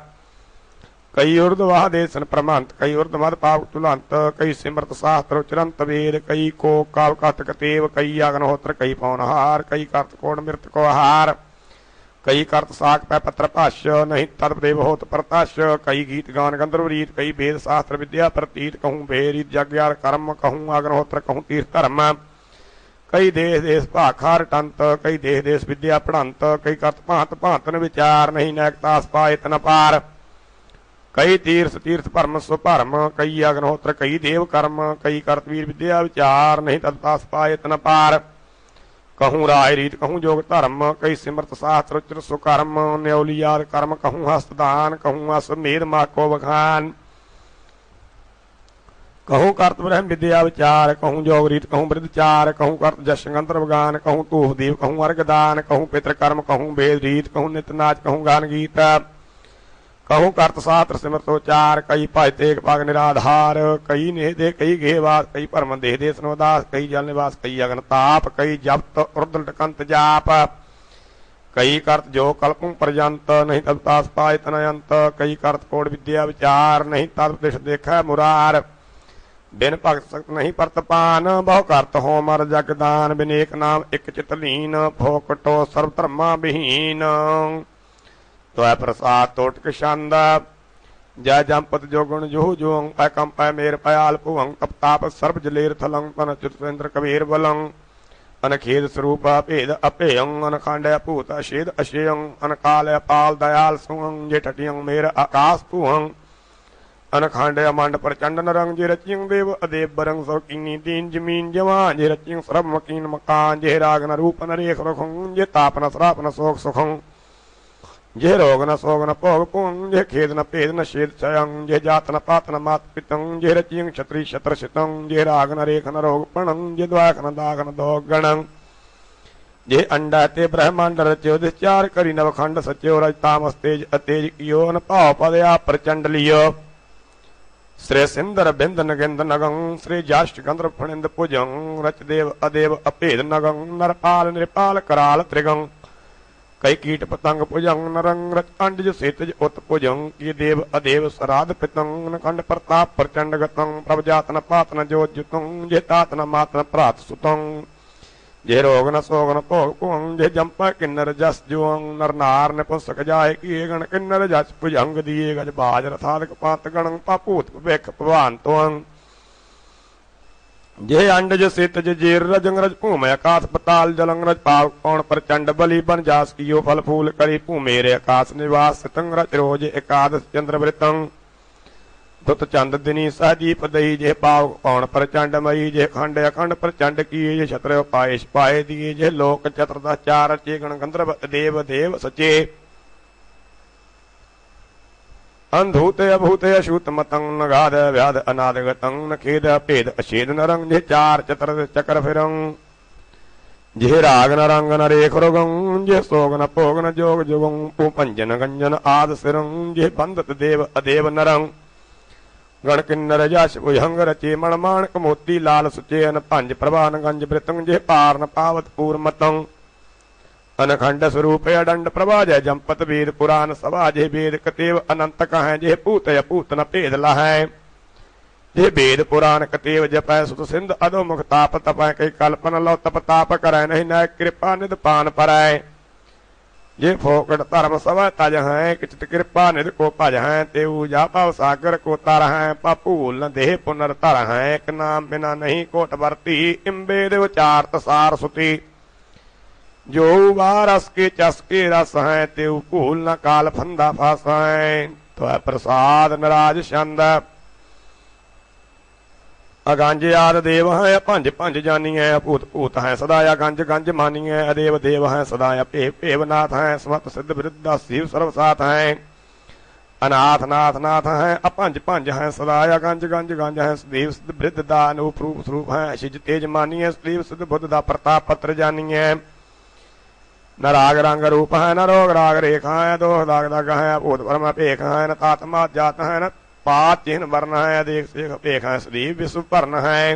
कई ऊर्ध्वाह देशन प्रमंत, कई ऊर्ध्वमद पाव तुलंत, कई सिमृत शास्त्र उचरंत वेद, कई को काव कथ कतेव, कई अग्नहोत्र, कई पौनहार, कई कर्त कोण मृत को आहार, कई कर्त साक पै पत्र पाश्य, नहीं तत्देव होत प्रताश्य, कई गीत गान गंधर्व रीत, कई वेद शास्त्र विद्या प्रतीत, कहूँ भेद यज्ञ कर्म, कहूँ अग्नहोत्र, कहूँ तीर्थ धर्म, कई देश देश भाखार टंत, कई देश देश विद्या पढ़ंत, कई कर्त भांत भांतन विचार, नहीं नैकतास पाए तन पार, कई तीर्थ तीर्थ परम स्वपरम, कई अग्नहोत्र, कई देव कर्म, कई कर्तवीर विद्या विचार, नहीं तत्तास पाए तन पार, कहूँ राय रीत, कहूँ जोग धर्म, कई सिमृत शास्त्र उच्र सुकर्म, न्यौलियाद कर्म, कहूँ हस्तदान, कहूँ अश्वमेध माह को बखान, कहूँ कर्त ब्रह्म विद्या विचार, कहूँ जोग रीत, कहूँ वृद्धचार, कहूँ कर्त जश गंधर्व गान, कहूँ तूह दीप, कहूँ अर्घदान, कहूँ पितृकर्म, कहूँ वेद रीत, कहूँ नित्य नाच, कहूँ गान गीत, कहूँ कर्त शास्त्र सिमृतोचार, कई पाय तेग पाग निराधार, कई नेह दे कई घेवास, कई परम देह देश नोदास, कई जल निवास, कई अग्न ताप, कई जप्त उर्दल कंत जाप, कई कर्त जो कल्पुं पर्यंत, नहीं तबतास पाय तनयंत, कई कर्त कोड विद्या विचार, नहीं तत्प्रदेश देखा मुरार, बिन भगत सक्त नहीं परतपान, बहु कर्त हो मर जगदान, बिन एक नाम एक चितलीन, फोकटो सर्व धर्मा विहीन, त्वै प्रसाद तोटक छंद, जय जमपत जो गुण जोहु जोंग, पै कम पै मेर पयाल पुवंग, तप ताप सर्व जलेर थलंग, तन चतुरेंद्र कबीर बलंग, अनखेद स्वरूप भेद अपेयंग, अनखंड अपूत अशेद अशेयंग, अनकाल अपाल दयाल सुंग, जे टटियंग मेर आकाश पुहंग, अनखंड अमंड प्रचंड नरंग, जे रचियंग देव अदेव बरंग, सौकीनी दीन जमीन जवान, जे रचियंग सर्व मकीन मकान, जे राग न रूप न रेख रखंग, जे ताप न श्राप न शोक सुखंग, जे रोग न सोग न भोग पुंग, जे खेद न भेद न शेद क्षयंग, जे जात न पात न मात पितंग, जे रचियंग क्षत्रि शत्र शितंग, जे राग न रेख न रोग पणंग, जे द्वाख न दाग न दोग गणंग, जे अंडा ते ब्रह्मांड रच्यो चार करी नवखंड सच्यो रज तामस तेज अतेज कियो न भाव पदया प्रचंड लियो श्री सिंदर बिंद नगिंद नगं श्री जाष्ट गंध्र फणिंद पुजं रच देव अदेव अभेद नगं नरपाल निरपाल कराल त्रिगं कई कीट पतंग भुजंग नरंग रच अंडज सेतज उत भुजंग की देव अदेव सराध पितंग नखंड प्रताप प्रचंड गतंग प्रभ जातन पातन जोजुतंग जे तातन मातन प्रात सुतंग जे रोग न सोग न भोग भुअंग जे जंप किन्नर जस जुअंग नर नार ने पुस्तक जाय किए गण किन्नर जस भुजंग दिए गज बाज रथादक पात गणंग पापूत भविख भवान तुअंग जे अंडज सेतज जेर रजंग रज भूम आकाश पताल जलंग रज पाव कौन प्रचंड बलि बन जास कियो फल फूल करी भूमेरे आकाश निवास सितंग रच रोज एकादश चंद्र वृतंग दुत चंद दिनी सहदीप दई जे पाव कौन प्रचंड मई जे खंड अखंड प्रचंड किए जे छत्र पाए पाए दिए जे लोक चतुर्दश चार चे गण गंधर्व देव देव सचे अंधूत अभूत अशूत मतंग नगाध व्याध अनाद गतंग न खेद भेद अछेद नरंग जे चार चतर चकर फिरंग जे राग न रंग न रेख रोगं जे सोग न भोग न जोग जुगं पुपंजन गंजन आद सिरंग जे बंदत देव अदेव नरंग गण किन्नर जश भुजंग रचे मणमाणक मोती लाल सुचे अन पंज प्रभान गंज वृतंग जे पार न पावत पूर मतंग अनखंड स्वरूप अडंड प्रभा जय जंपत वेद पुराण सभा जे वेद कतेव अनंत कहें जे पूत अपूत न भेद लहै जे वेद पुराण कतेव जपै सुत सिंध अधोमुख ताप तपै कई कल्पन लो तप ताप करै नहीं न कृपा निध पान परै जे फोकट धर्म सभा तज हैं किचित कृपा निध को भज हैं तेऊ जा पाव सागर को तर हैं पापूल न देह पुनर तर हैं एक नाम बिना नहीं कोट वर्ती इम्बे देव चार तसार सुती जो वारस के चसके रस हैं तेऊ भूल न काल फंदा फास हैं तो प्रसाद नराज छंद अगंज आद देव हैं पंज पंज जानी है अपूत पूत हैं सदाया गंज गंज मानी है अदेव देव हैं सदाया पेव पेवनाथ हैं समत सिद्ध वृद्धा शिव सर्वसाथ हैं अनाथ नाथ नाथ हैं अपंज पंज हैं सदाया गंज गंज गंज हैं सदैव सिद्ध वृद्ध दा अनूप रूप स्वरूप हैं शिज तेज मानी है सदैव सिद्ध बुद्ध दा प्रताप पत्र जानी है न राग रंग रूप है न रोग राग रेखा है दोष दाग दाग है भूत भरम पेख है न तात्मा जात है न पात चिन्ह वर्ण है देख शेख पेख है सदैव विश्व पर्ण है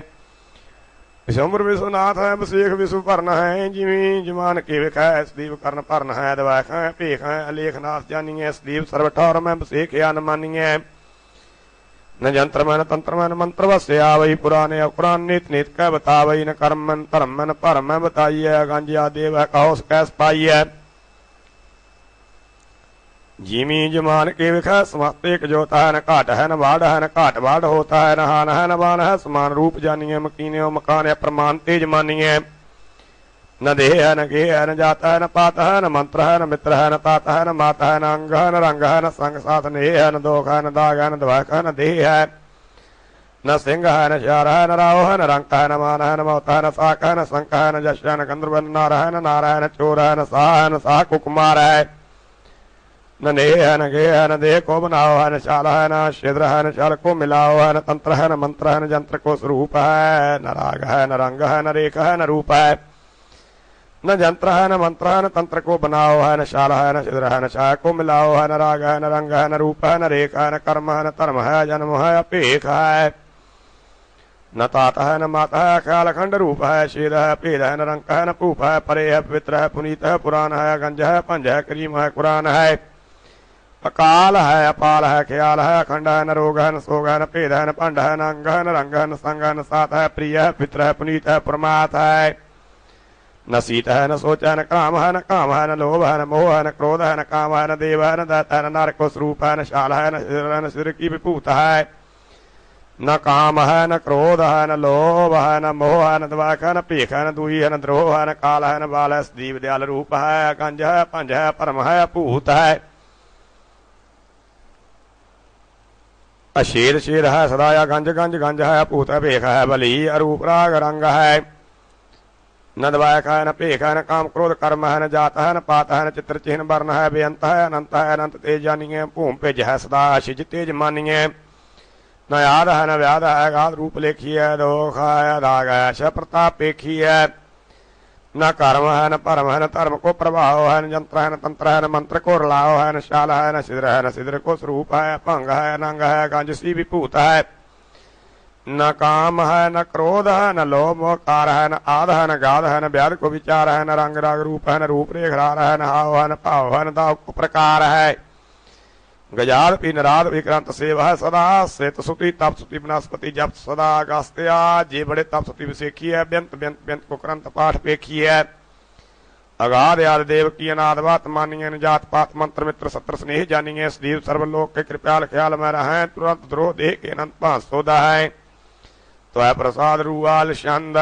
विश्वम्बर विश्वनाथ है शेख विश्व पर्ण है जिमी जमान के विख है सदैव कर्ण पर्ण है दवाख है पेख है अलेखनाथ जानी है सदैव सर्वठौर में शेख या न मानी है न जंत्र में न तंत्र में न मंत्र वस्या वही पुराने अपुराण नीत नीत कह बतावई न कर्म में धर्म में न परम में बताइए गांजिया देव है कहो कैस पाइए जिमी जमान के विख समस्त एक जोता है न घाट है न बाढ़ है न घाट बाढ़ होता है न हान है न बान है समान रूप जानिए मकीने मकान है प्रमाण तेज मानिए न देह है न गेह है न जाता है न पात है न मंत्र है न मित्र है न तात है न माता है न अंग है न रंग है न संग साथ न है न दोख है न दाग है न दवाक है न देह है न सिंह है न शार है न राव है न रंक है न मान है न मौत है न साक है न संक है न जश है न गंधर्व नार है न नार है न चोर है न साह कुकुमार है न नेह है न गेह है न देह को बनाओ है न शाल है न छिद्र है न शाल को मिलाओ है न तंत्र है न मंत्र है न जंत्र को स्वरूप है न राग है न रंग है न रेख है न रूप है न जंत्र है न मंत्र है न तंत्र को बनाओ है न शाल है न छिद्र है न छाया को मिलाओ है न राग है न रंग है न रूप है न रेख है न कर्म है न धर्म है जन्म है अपेख है न तात है न माता है ख्याल अखंड रूप है शीर है भेद है न रंक है न पूप है परे है पवित्र है पुनीत है पुराण है गंज है पंज है करीम है कुरान है अकाल है अपाल है ख्याल है अखंड है न रोग है न सोग है न भेद है न पंड है न अंग है न रंग है न संग है न सात है प्रिय है पित्र है पुनीत है प्रमात है न शीत है न सोच है न काम है न काम है न लोभ है न मोह है न क्रोध है न काम है न देव है न दैत है न नर को स्वरूप है न शाल है न सिर की विभूत है न काम है न क्रोध है न लोभ है न मोह है न दवाक है न पीख है न दुई है न द्रोह है न काल है न बाल है सदीव दयाल रूप है गंज है पंज है परम है भूत है अशेर शेर है सदाया गंज गंज गंज है भूत है भेख है बली अरूप राग रंग है न दवायक है न पेख है न काम क्रोध कर्म है न जात है न पात है न चित्र चिन्ह वर्ण है बेअंत है अनंत तेज जानिए भूम पेज है सदा शिज तेज मानिए न याद है न व्याध है गाध रूप लेखी है दोख है दाग है श प्रताप पेखी है न कर्म है न परम है न धर्म को प्रभाव है न यंत्र है न तंत्र है न मंत्र को रलाव है न शाल है न सिद्र को स्वरूप है भंग है नंग है गंजसी विभूत है न काम है न क्रोध है न लोभ कार है न आध है न गाध है न व्याध को विचार है न रंग राग रूप है न रूप रेख रार है न हाव है न भाव है न दाव को प्रकार है गजाद पी नाद विक्रांत सेव है सदा श्वेत सुति तप सुति वनस्पति जप सदा गास्त्या जे बड़े तप सुति विशेखी है व्यंत व्यंत व्यंत को करंत पाठ पेखी है अगाध आदि देव की अनाद बात मानिए न जात पात मंत्र मित्र सत्र स्नेह जानिए सदैव सर्वलोक के कृपयाल ख्याल में रहे तुरंत द्रोह देह के अनंत पांच सौदा है तो है प्रसाद रूआल छंद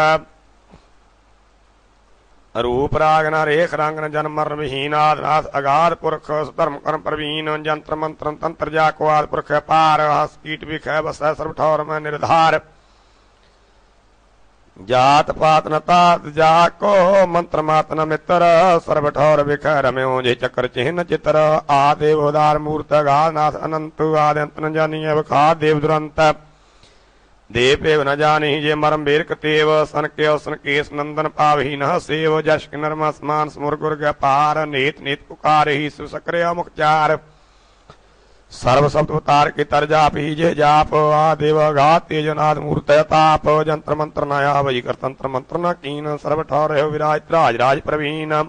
रूप राग न रेख रंग न जन्म मरण विहीनाथ अगाध पुरख धर्म कर्म प्रवीण यंत्र मंत्र तंत्र जाको आदि पुरख पार हस कीट विख बस सर्व ठौर में निर्धार जात पात न तात जाको मंत्र मात न मित्र सर्व ठौर विख रम्यो जे चक्र चिन्ह चित्र आदेव उदार मूर्त अगाध नाथ अनंत आद्यंत न जानिए खा देव दुरंत देव एव न जानी जे मरम बेरक तेव सन के सन केस नंदन पावही न सेव जश नर्म स्मान स्मुर गुर्ग पार नेत नेत पुकार ही सुसक्रिय मुखचार सर्व शब्द उतार के तर जाप ही जे जाप आदेव घात तेजनाद मूर्त ताप जंत्र मंत्र नया वही कर तंत्र मंत्र न कीन सर्व ठौर विराज राज राज प्रवीण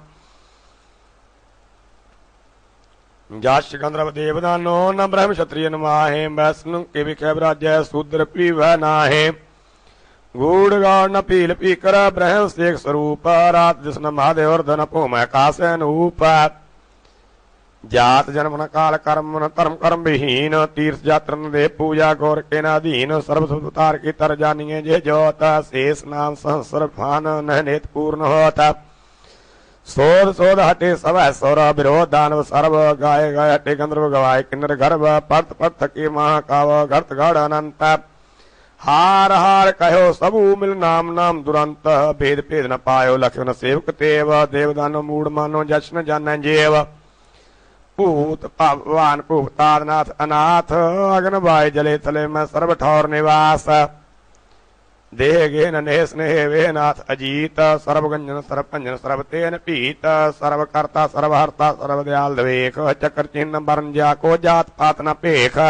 जाश गंधर्व देवदानो न ब्रह्म क्षत्रिय नमाहे वैष्णु के विखे राज्य शूद्र पीव नाहे गूढ़ गौड़ न पील पीकर ब्रह्म शेख स्वरूप रात जिसन महादेव धन पोम काशनूप जात जन्म न काल कर्म न धर्म कर्म विहीन तीर्थ यात्र न देव पूजा गौर के नाधीन सर्व सुतार की तर जानिए जे जोत शेष नाम सहस्र फान न नेत पूर्ण होता शोध शोध हटे सब सौर विरोध दानव सर्व गाय गाय हटे गंधर्व गवाय किन्नर गर्भ पर्थ पर्थ के महाकाव गर्त गढ़ अनंत हार हार कहो सबू मिल नाम नाम दुरंत भेद भेद न पायो लक्ष्मण सेवक तेव देवदानो मूड मानो जश्न जान जेव पूत भगवान पूतानाथ अनाथ अग्न बाय जले तले में सर्व ठौर निवास देह गेन नेह स्नेह वे नाथ अजीत सर्वगंजन सर्वपंजन सर्वतेन पीत सर्वकर्ता सर्वहर्ता सर्वदयाल देख चक्र चिन्ह वर्ण जाको जात पात न पेख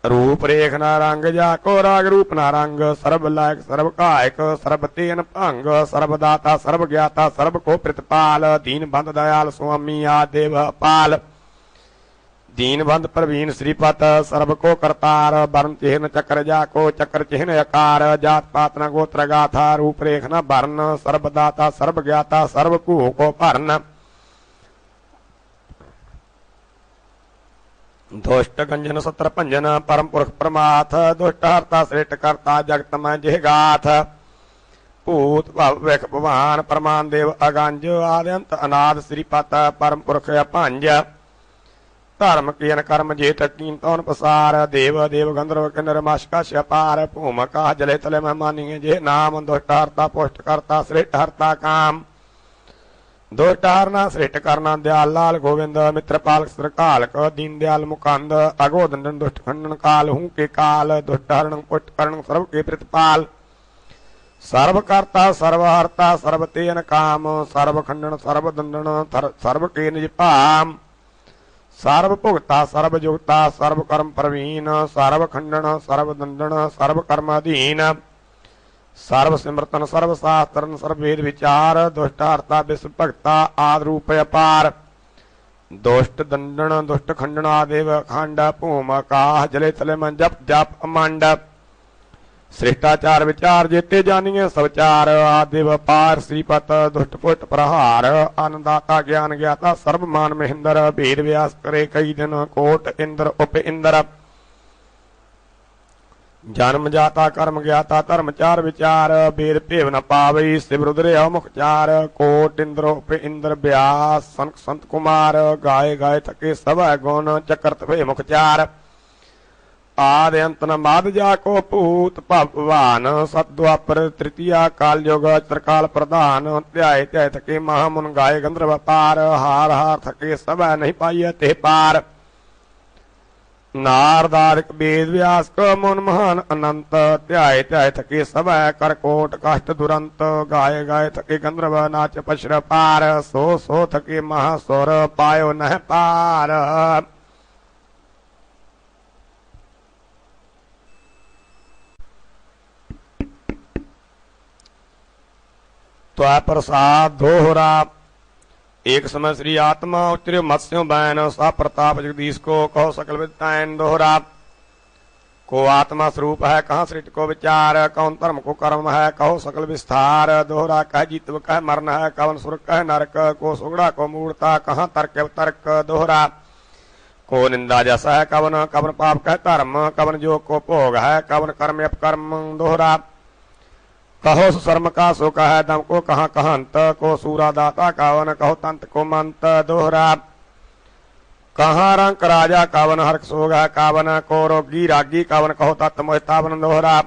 रूप रेख न रंग जाको राग रूप न रंग सर्व लायक सर्व कायक सर्वतेन भंग सर्वदाता सर्व ज्ञाता सर्व को प्रतिपाल दीन बंद दयाल स्वामी आदेव पाल दीन बंद प्रवीण श्रीपत सर्व को करतार वर्ण चिन्ह चक्र जाको चक्र चिन्ह अकार जात पात न गोत्र गाथा रूप रेख न वर्ण सर्वदाता सर्व ज्ञाता सर्व को भर्ण दुष्ट गंजन सत्र पंजन परम पुरख परमाथ दुष्ट हरता श्रेष्ठ करता जगत में जय गाथ पूत भगवान परमान देव अगंज आद्यंत अनाद श्रीपत परम पुरख पंज धर्म कियन कर्म जे तकीन तौन पसार देव देव गंधर्व किन्नर माशका शपार भूमका जले तले मेहमानी जे नाम दुष्ट हरता पुष्ट करता श्रेष्ठ हरता काम दुष्ट हरना श्रेष्ठ करना दयाल लाल गोविंद मित्र पालक श्रकालक दीन दयाल मुकांद अगोदंडन दुष्ट खंडन काल हूं के काल दुष्ट हरण पुष्ट करण सर्व के प्रतिपाल सर्वकर्ता सर्वहर्ता सर्वतेन काम सर्व खंडन सर्व दंडन सर्व के निज पाम सर्व भुगता सर्व जुगता सर्व कर्म प्रवीण सर्व खंडन सर्व दंडन सर्व कर्माधीन सर्व सिमृतन सर्व शास्त्रन सर्व वेद विचार दुष्टार्ता विश्व भक्ता आदि रूप अपार दुष्ट दंडन दुष्ट खंडन आदेव खंड भूम काह जले तले मन जप जप अमंड श्रेष्ठाचार विचार जेते जानिए सवचार आदेव पार श्रीपत दुष्ट पुष्ट प्रहार आनंदाता ज्ञान ज्ञाता सर्व मान महेंद्र भेद व्यास करे कई दिन कोट इंद्र उप इंद्र जन्म जाता कर्म ज्ञाता धर्म चार विचार भेद भेव न पावई शिव रुद्र मुखचार कोट इंद्र उप इंद्र व्यास संत संत कुमार गाय गाय थके सब गुण चक्रत वे मुखचार आदि अंत न माद जाको पूत भगवान सद्वापर तृतीया काल योग त्रिकाल प्रधान त्याय त्याय थके महामुन गाय गंधर्व पार हार हार थके सब नहीं पाइय ते पार नारदारिक वेद व्यास क मुन महान अनंत ध्याय ध्याय थके सब कर कोट कष्ट दुरंत गाय गाय थके गंधर्व नाच पशर पार सो सो थके महासुर पायो नह पार। त्वै प्रसाद दोहरा। एक समय श्री आत्मा उतरे मत्स्यों बैन सा प्रताप जगदीश को कहो सकल विद्यान दोहरा। को आत्मा स्वरूप है कहाँ सृष्टि को विचार, कौन धर्म को कर्म है कहो सकल विस्तार। दोहरा कह जीतव कह मरण है कवन सुर कह नरक, को सुगड़ा को मूर्ता कहाँ तर्क तर्क। दोहरा को निंदा जैसा है कवन कवन पाप कह धर्म, कवन जो को भोग है कवन कर्म अपकर्म। दोहरा कहो सुशर्म का सो कह दम को कहाँ कहंत, को सूरा दाता कावन कहो तंत को मंत। दोहरा कहाँ रंक राजा कावन हर्क सोग है कावन, को रोगी रागी कावन कहो तत् मोहितावन। दोहरा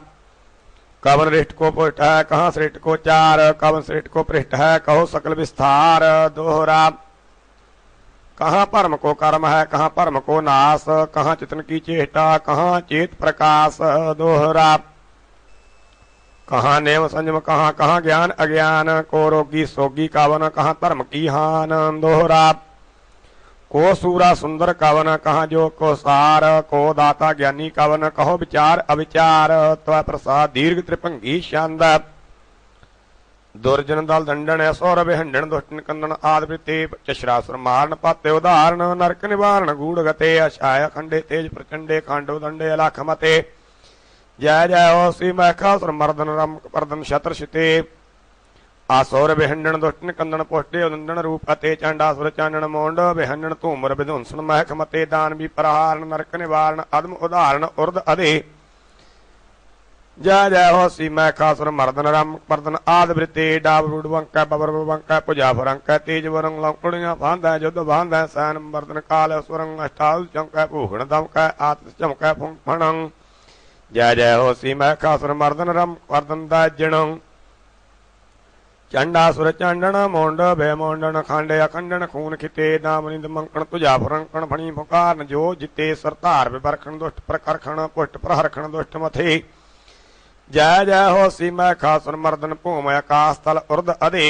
कवन रिष्ट को पुष्ट है कहाँ श्रेष्ठ को चार, कवन श्रेष्ठ को पृष्ठ है कहो सकल विस्तार। दोहरा कहाँ परम को कर्म है कहाँ परम को नाश, कहाँ चितन की चेष्टा कहाँ चेत प्रकाश। दोहरा कहाँ नेम संयम कहाँ कहाँ ज्ञान अज्ञान, को रोगी सोगी कावन कहाँ धर्म की हान। दोहरा को सूरा सुंदर कावन कहाँ जो को सार, को दाता ज्ञानी कावन कहो विचार अविचार। त्वै प्रसाद दीर्घ त्रिभंगी शांद। दुर्जन दल दंडन सौरभ हंडन दुष्टन कंदन आदि चश्रासुर मारण पाते उदाहरण, नरक निवारण गूढ़ गते अशाय खंडे तेज प्रचंडे खांडव दंडे लाख मते। जय जय हो श्री मैखासुर मर्दन रम पर्दन शत्रशिते। आसौर विहंडन दुष्टन कंदन पुष्टे उदंडन रूप अते चंडासुर चांडन मोंड विहंडन धूमर विध्वंसन महक मते दान भी प्रहारण नरक निवारण अदम उदाहरण उर्द अधे। जय जय हो श्री मैखासुर मर्दन रम पर्दन आद वृते डाब रूड वंक बबर वंक पुजा फरंक तेज वरंग लंकुड़ियां बांध युद्ध बांध सैन मर्दन काल स्वरंग अष्टाल चमक भूषण दमक आत्म चमक फुंक फणंग। जय जय हो श्री मैखासुर मर्दन रम पर्दन दजण चंडासुर चांडन मोंड भय मोंडन खांडे अखंडन खून खिते दामनिंद मंकण तुझा फरंकण फणी फुकारन जो जिते सरतार विबरखण दुष्ट प्रकरखण पुष्ट प्रहरखण दुष्ट मथे। जय जय हो श्री मैखासुर मर्दन भूम आकाश तल उर्द अधे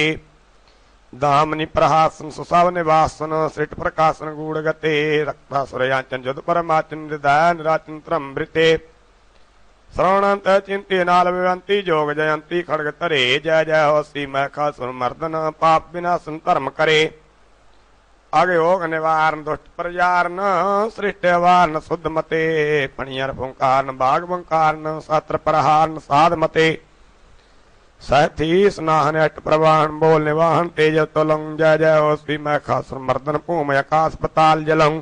दामनि प्रहासन सुसव निवासन सृट प्रकाशन गूढ़ गते रक्तासुर याचन जुद परमाचन हृदय निराचन त्रम वृते। श्रवणंत चिंती नाल विवंती जोग जयंती खड़ग तरे। जय जय हो श्री मैखासुर मर्दन पाप विनाशन धर्म करे। आगे होग निवारण दुष्ट प्रजारन सृष्ट वारण शुद्ध मते। फणियर फुंकारन बाग बंकारन शास्त्र प्रहारन साध मते। सहथी स्नाहन अट प्रवाहन बोल निवाहन तेज तुलंग। जय जय हो श्री मैखासुर मर्दन भूम आकाश पताल जलंग।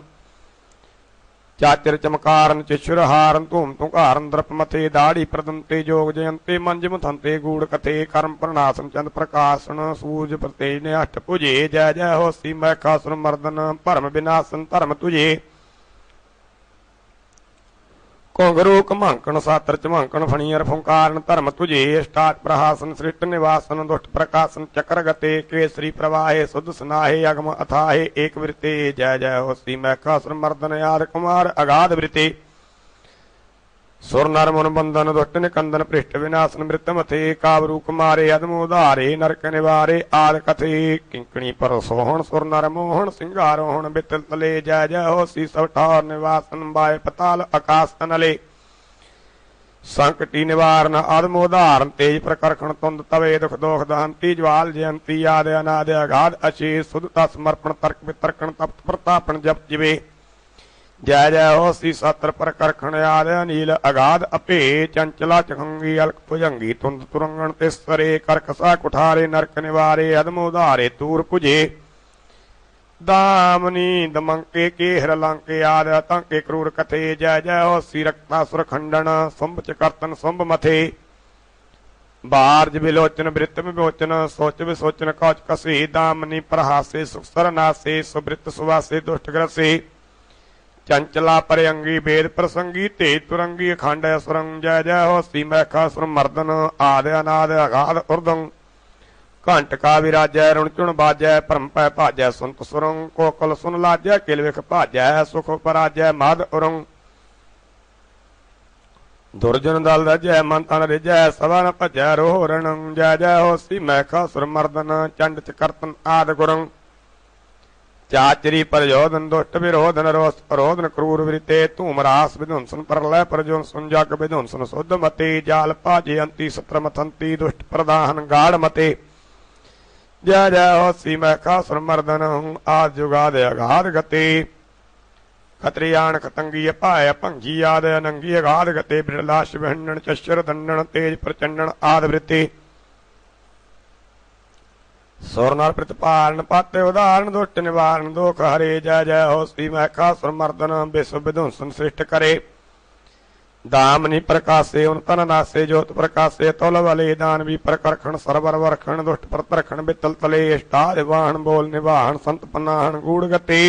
चातिर चमकारन चिशुर हारन धूम तुंकारन द्रप मथे दाढ़ी प्रदंते जोग जयंते मंज मुथंते गूढ़ कथे कर्म प्रणासन चंद प्रकाशन सूर्य प्रतेज ने अष्ट पुजे। जय जय हो श्री मैखासुर मर्दन परम विनाशन धर्म तुझे। घुंघरू कमंकन सातर चमंकन फणियर फुंकारन धर्म तुझे। अष्टाट प्रहासन सृष्ट निवासन दुष्ट प्रकाशन चक्र गते केसरी प्रवाहे शुद्ध स्नाहे अगम अथाहे एक वृते। जय जय हो श्री मैखासुर मर्दन याद कुमार अगाध वृते। सुर नर मुन बंधन दुष्ट निकंदन पृष्ठ विनाशन मृत मथे। काबरू कुमारे अदम उदारे नरक निवारे आद कथे किंकणी पर सोहन सुर नर मोहन सिंगारोहण बितल तले। जय जय हो श्री सब ठार निवासन बाय पताल आकाश अनले। संकटी निवारण आदम उदाहरण तेज प्रकरखण तुंद तवे दुख दोख दहंती ज्वाल जयंती आदि अनादि अगाध अशेष शुद्धता समर्पण तर्क वितर्कण तप्त प्रतापण जप जिवे। जय जय हो श्री सत्र प्रकरखण आदि अनील अगाध अपे। चंचला चखंगी अलक भुजंगी तुंद तुरंगण तिस्सरे करकसा कुठारे नरक निवारे अदम उदारे तूर पुजे। दामनी दमंके के हिरलंके आदि आतंके क्रूर कथे। जय जय हो श्री रक्तासुर खंडन शुंभ चकर्तन शुंभ मथे। बार्ज विलोचन वृत्त विमोचन सोच विसोचन कौच कसे। दामनी प्रहासे सुखसर नासे सुवृत्त सुवासे दुष्ट ग्रसे। चंचला परयंगी वेद प्रसंगी तेज तुरंगी अखंड सुरंग। जय जय हो श्री मैखासुर मर्दन आदि अनाद अगाध उर्दंग। घंटका विराजय रुण चुण बाजय परम पै भाजय सुनत सुरंग। कोकल सुन लाजय किल विख भाजय सुख पराजय मद उरंग। दुर्जन दल रजय मन तन रिजय सवा न भजय रोहरण जय जय होसी मैखासुर मर्दन चंड चकर्तन आदि गुरं चाचरी प्रयोधन दुष्ट विरोधन रोष अरोधन क्रूर वृते धूमरास विध्वंसन प्रलय प्रजोन जग विध्वंसन शुद्ध मते जाल पाजे अंति सत्र मथंती दुष्ट प्रदाहन गाढ़ मते जय जय होसी मैखासुर मर्दन आद जुगाद अगाध गते खत्रियाण खतंगी पाय भंगी आद अनंगी अगाध गते बिरलाश विहंडन चश्र दंडन तेज प्रचंडन आद वृत्ति सुरनर प्रतिपालन पाते उदाहरण दुष्ट निवारण दुख हरे जय जय हो श्री मैखासुर मर्दन विश्व विध्वंसन सृष्ट करे दामनि प्रकाशे उन नासे ज्योत प्रकाशे तुल वले दानवी प्रकरखण सरवर वरखण दुष्ट प्रतरखण बितल तले इष्टाद वाहन बोल निवाहन संत पनाहन गूढ़ गति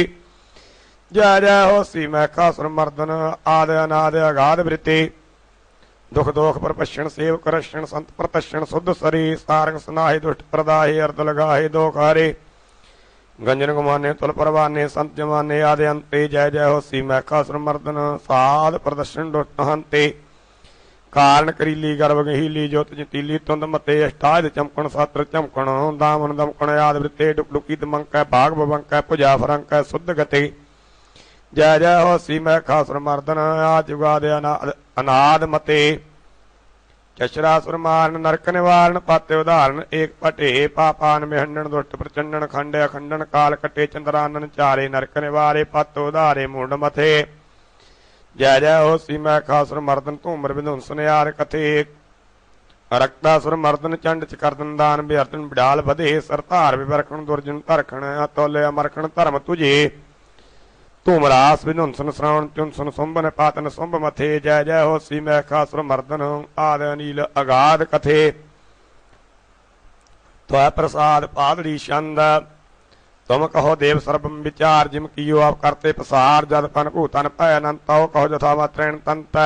जय जय हो श्री मैखासुर मर्दन आद अनाद अगाध वृत्ति दुख दोख प्रपश्यण सेव करक्षण संत प्रतक्षण शुद्ध सरी सारंग सनाहि दुष्ट प्रदाहि अर्ध लगाहे दोख हरे गंजन गुमाने तुल परवाने संत जमाने आदि अंते जय जय हो श्री मैखासुर मर्दन साध प्रदर्शन दुष्ट हंते कारण करीली गर्भ गहीली ज्योत जतीली तुंद मते अष्टाद चमकण सात्र चमकण दामन दमकण आद वृत्ते डुक डुकी दमंक भाग बबंक भुजा फरंक शुद्ध गति जय जय हो श्री मैखासुर मर्दन आजुगाद अनाद मते चशरासुर मारण नरक निवारण पाते उदाहरण एक पटे पापान मिहंडन दुष्ट प्रचंडन खंड अखंडन काल कटे चंद्रानन चारे नरक निवारे पत उदारे मूड मथे जय जय हो श्री मैखासुर मर्दन धूम्र विध्वंसन यार कथे रक्तासुर मर्दन चंड चकर्दन दान बिहर्दन बिडाल बधे सरतार विवरखण दुर्जन धरखण अतुल्य अमरखण धर्म तुझे धूमरास विध्वंसन श्रवण चुनसन सुंबन पातन सुंब मथे जय जय हो श्री मैखासुर मर्दन आद अनील अगाध कथे त्वय प्रसाद पादड़ी छंद तुम कहो देव सर्वम विचार जिम कियो आप करते प्रसार जद पन भूतन भय अनंत कहो जथा मात्रेण तंत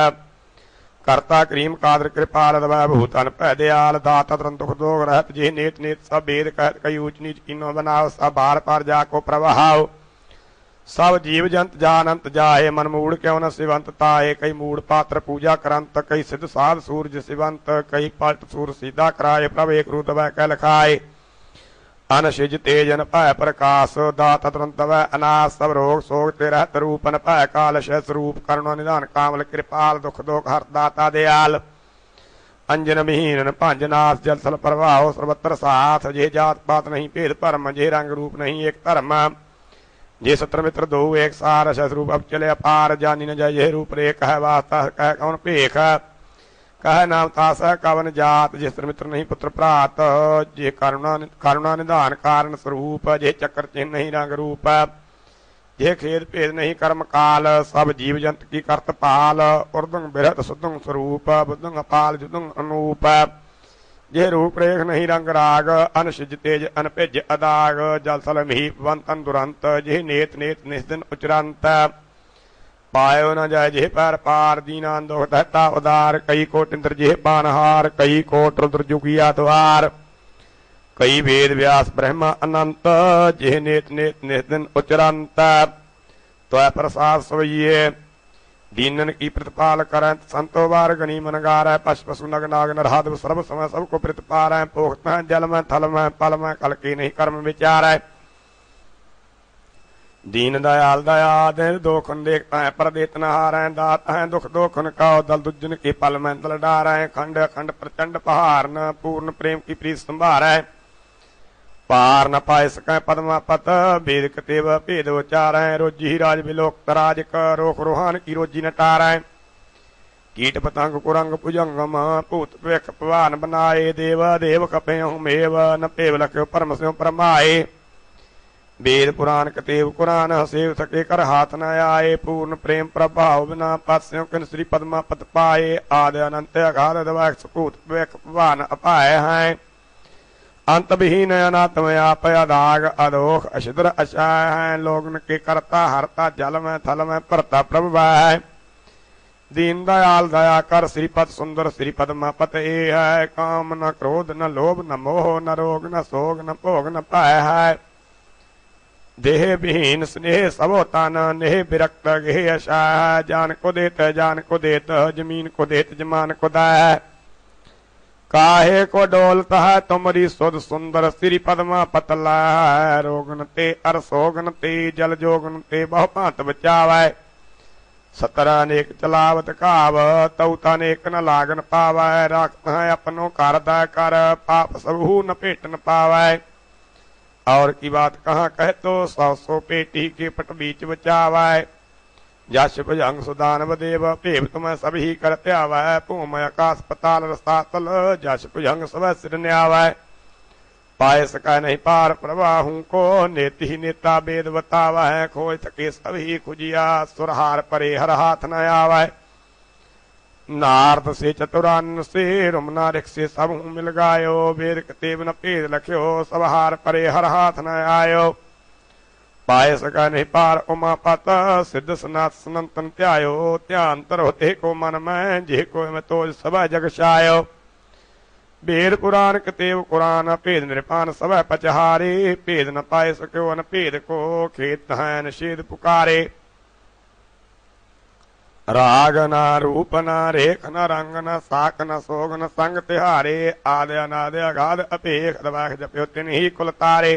करता क्रीम कादर कृपाल दवै भूतन भय दयाल दाता तरन दुख दोग रहत जे नेत नेत सब वेद कहत कई ऊच नीच किनो बनाओ सब बार पार जाको प्रवाहाओ सब जीव जंत जानंत जाहे मन मूड क्यों न शिवंत ताहे कई मूड पात्र पूजा करंत कई सिद्ध साध सूरज शिवंत कई पलट सूर सीधा कराए प्रभ एक रूप वह कह लखाए अनशिज तेजन भय प्रकाश दात तुरंत वह अनाश सब रोग सोग तेरह रूपन भय काल स्वरूप करुणा निधान कामल कृपाल दुख दोख हर दाता दयाल अंजन विहीन भांजनाश जल थल प्रवाह सर्वत्र साथ जे जात पात नहीं भेद परम जे रंग रूप नहीं एक धर्म जे सत्र मित्र दो एक सार शस्रूप अब चले अपार जानी न जय रूप रे कह वास्ता कह कौन पेख कह नाम तास कवन जात जे मित्र नहीं पुत्र प्रात जे करुणा निधान कारण स्वरूप जे चक्र चिन्ह नहीं रंग रूप जे खेद भेद नहीं कर्म काल सब जीव जंत की कर्त पाल उर्दुंग बिरत सुदुंग स्वरूप बुद्धुंग अपाल जुदुंग अनूप जे रूप रेख नहीं रंग राग अनशिज तेज अनभिज अदाग जल सल मीप वंतन दुरंत जे नेत नेत निस्दिन उचरंत पायो न जाय जे पैर पार दीना दुख दहता उदार कई कोट इंद्र जे बानहार कई कोट रुद्र जुगिया द्वार कई वेद व्यास ब्रह्म अनंत जे नेत नेत निस्दिन उचरंत त्वय प्रसाद सवैये दीनन की प्रतिपाल करें संतो बार गणी मन गार पश पशु नग नाग नरहाद सर्व समय सबको प्रतिपाल है पोखत है जल में थल में पल में कल की नहीं कर्म विचार है दीन दयाल दया दे दोखन देखता है पर देतना हार है दात है दुख दोखन का दल दुजन के पल में दल डार है खंड खंड प्रचंड पहाड़ न पूर्ण प्रेम की प्रीत संभार है पार न पाए सकें पद्मा पत भेद कतेव भेद उचार है रोजी राज विलोक तराज कर रोख रोहान की रोजी नटार है कीट पतंग कुरंग भुजंगम भूत वेख पवान बनाए देव देव कपे मेव न पेव लख्यो परम स्यो परमाए वेद पुराण कतेव कुरान सेव सके कर हाथ न आए पूर्ण प्रेम प्रभाव बिना पास्यों किन श्री पद्मा पत पाए आदि अनंत अगाध दवाक सुकूत वेख पवान अपाए हैं अंत विहीन अनात्मया पयादाग अदोख अशिद्र अशाय है लोगन के करता हरता जल में थल में परता प्रभु है दीन दयाल दया कर श्रीपद सुंदर श्रीपद पत ए है काम न क्रोध न लोभ न मोह न रोग न सोग न भोग न पाय है देह विहीन स्नेह सबो ताना नेह विरक्त गेह अशाह जान को देत जमीन को देत जमान को दै काहे को डोलता है तुमरी सुध सुंदर श्री पदमा पतला रोगन ते अरसोगन ते जल जोगन ते बहु भांत बचावै सतर अनेक चलावत काव तौता अनेक न लागन पावै राखत है अपनो कारदा कर पाप सबहू न पेट न पावै और की बात कहाँ कह तो 100 पेटी के पट बीच बचावै जश भुजंग सुदानव देव भेव तुम सभी कर त्यावै भूम आकाश पताल रसातल जश भुजंग सब सिर न्यावै पाए सका नहीं पार प्रवाहू को नेति ही नेता वेद बतावै खोज सके सभी खुजिया सुरहार परे हर हाथ न आवै नारद से चतुरान से रुमना रिक से सब मिल गायो वेद कतेब न भेद लख्यो सब हार परे हर हाथ न आयो पाए सका नहीं पार उमापत सिद्ध सनाथ सनंतन त्यायो त्यांतर होते को मन में जे को मैं तो सब जग छायो वेद पुराण कतेव कुरान भेद निरपान सब पचहारे भेद न पाए सको न भेद को खेत है निषेध पुकारे राग न रूप न रेख न रंग न साक न सोग न संग तिहारे आदि अनादि अगाध अपेख दबाख जप्यो तिन ही कुल तारे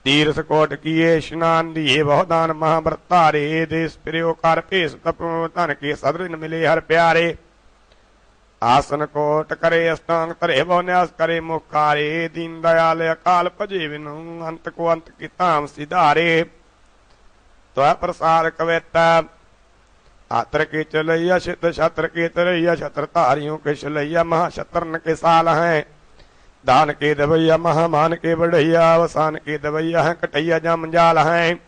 तीर्थ कोट किए स्नान दिए बहुदान महाव्रतारे देश प्रियो कर भेष तप धन के सदृन मिले हर प्यारे आसन कोट करे अष्टांग तरे बहु न्यास करे मुखारे दीन दयाल अकाल भजे बिनु अंत को अंत की ताम सिधारे तो प्रसार कवेता आतर के चलैया शित छत्र के तरैया छत्र तारियों के चलैया महाशत्रन के साल हैं दान के दवैया महामान के बढ़ैया अवसान के दवैया है कटैया जामजाल हैं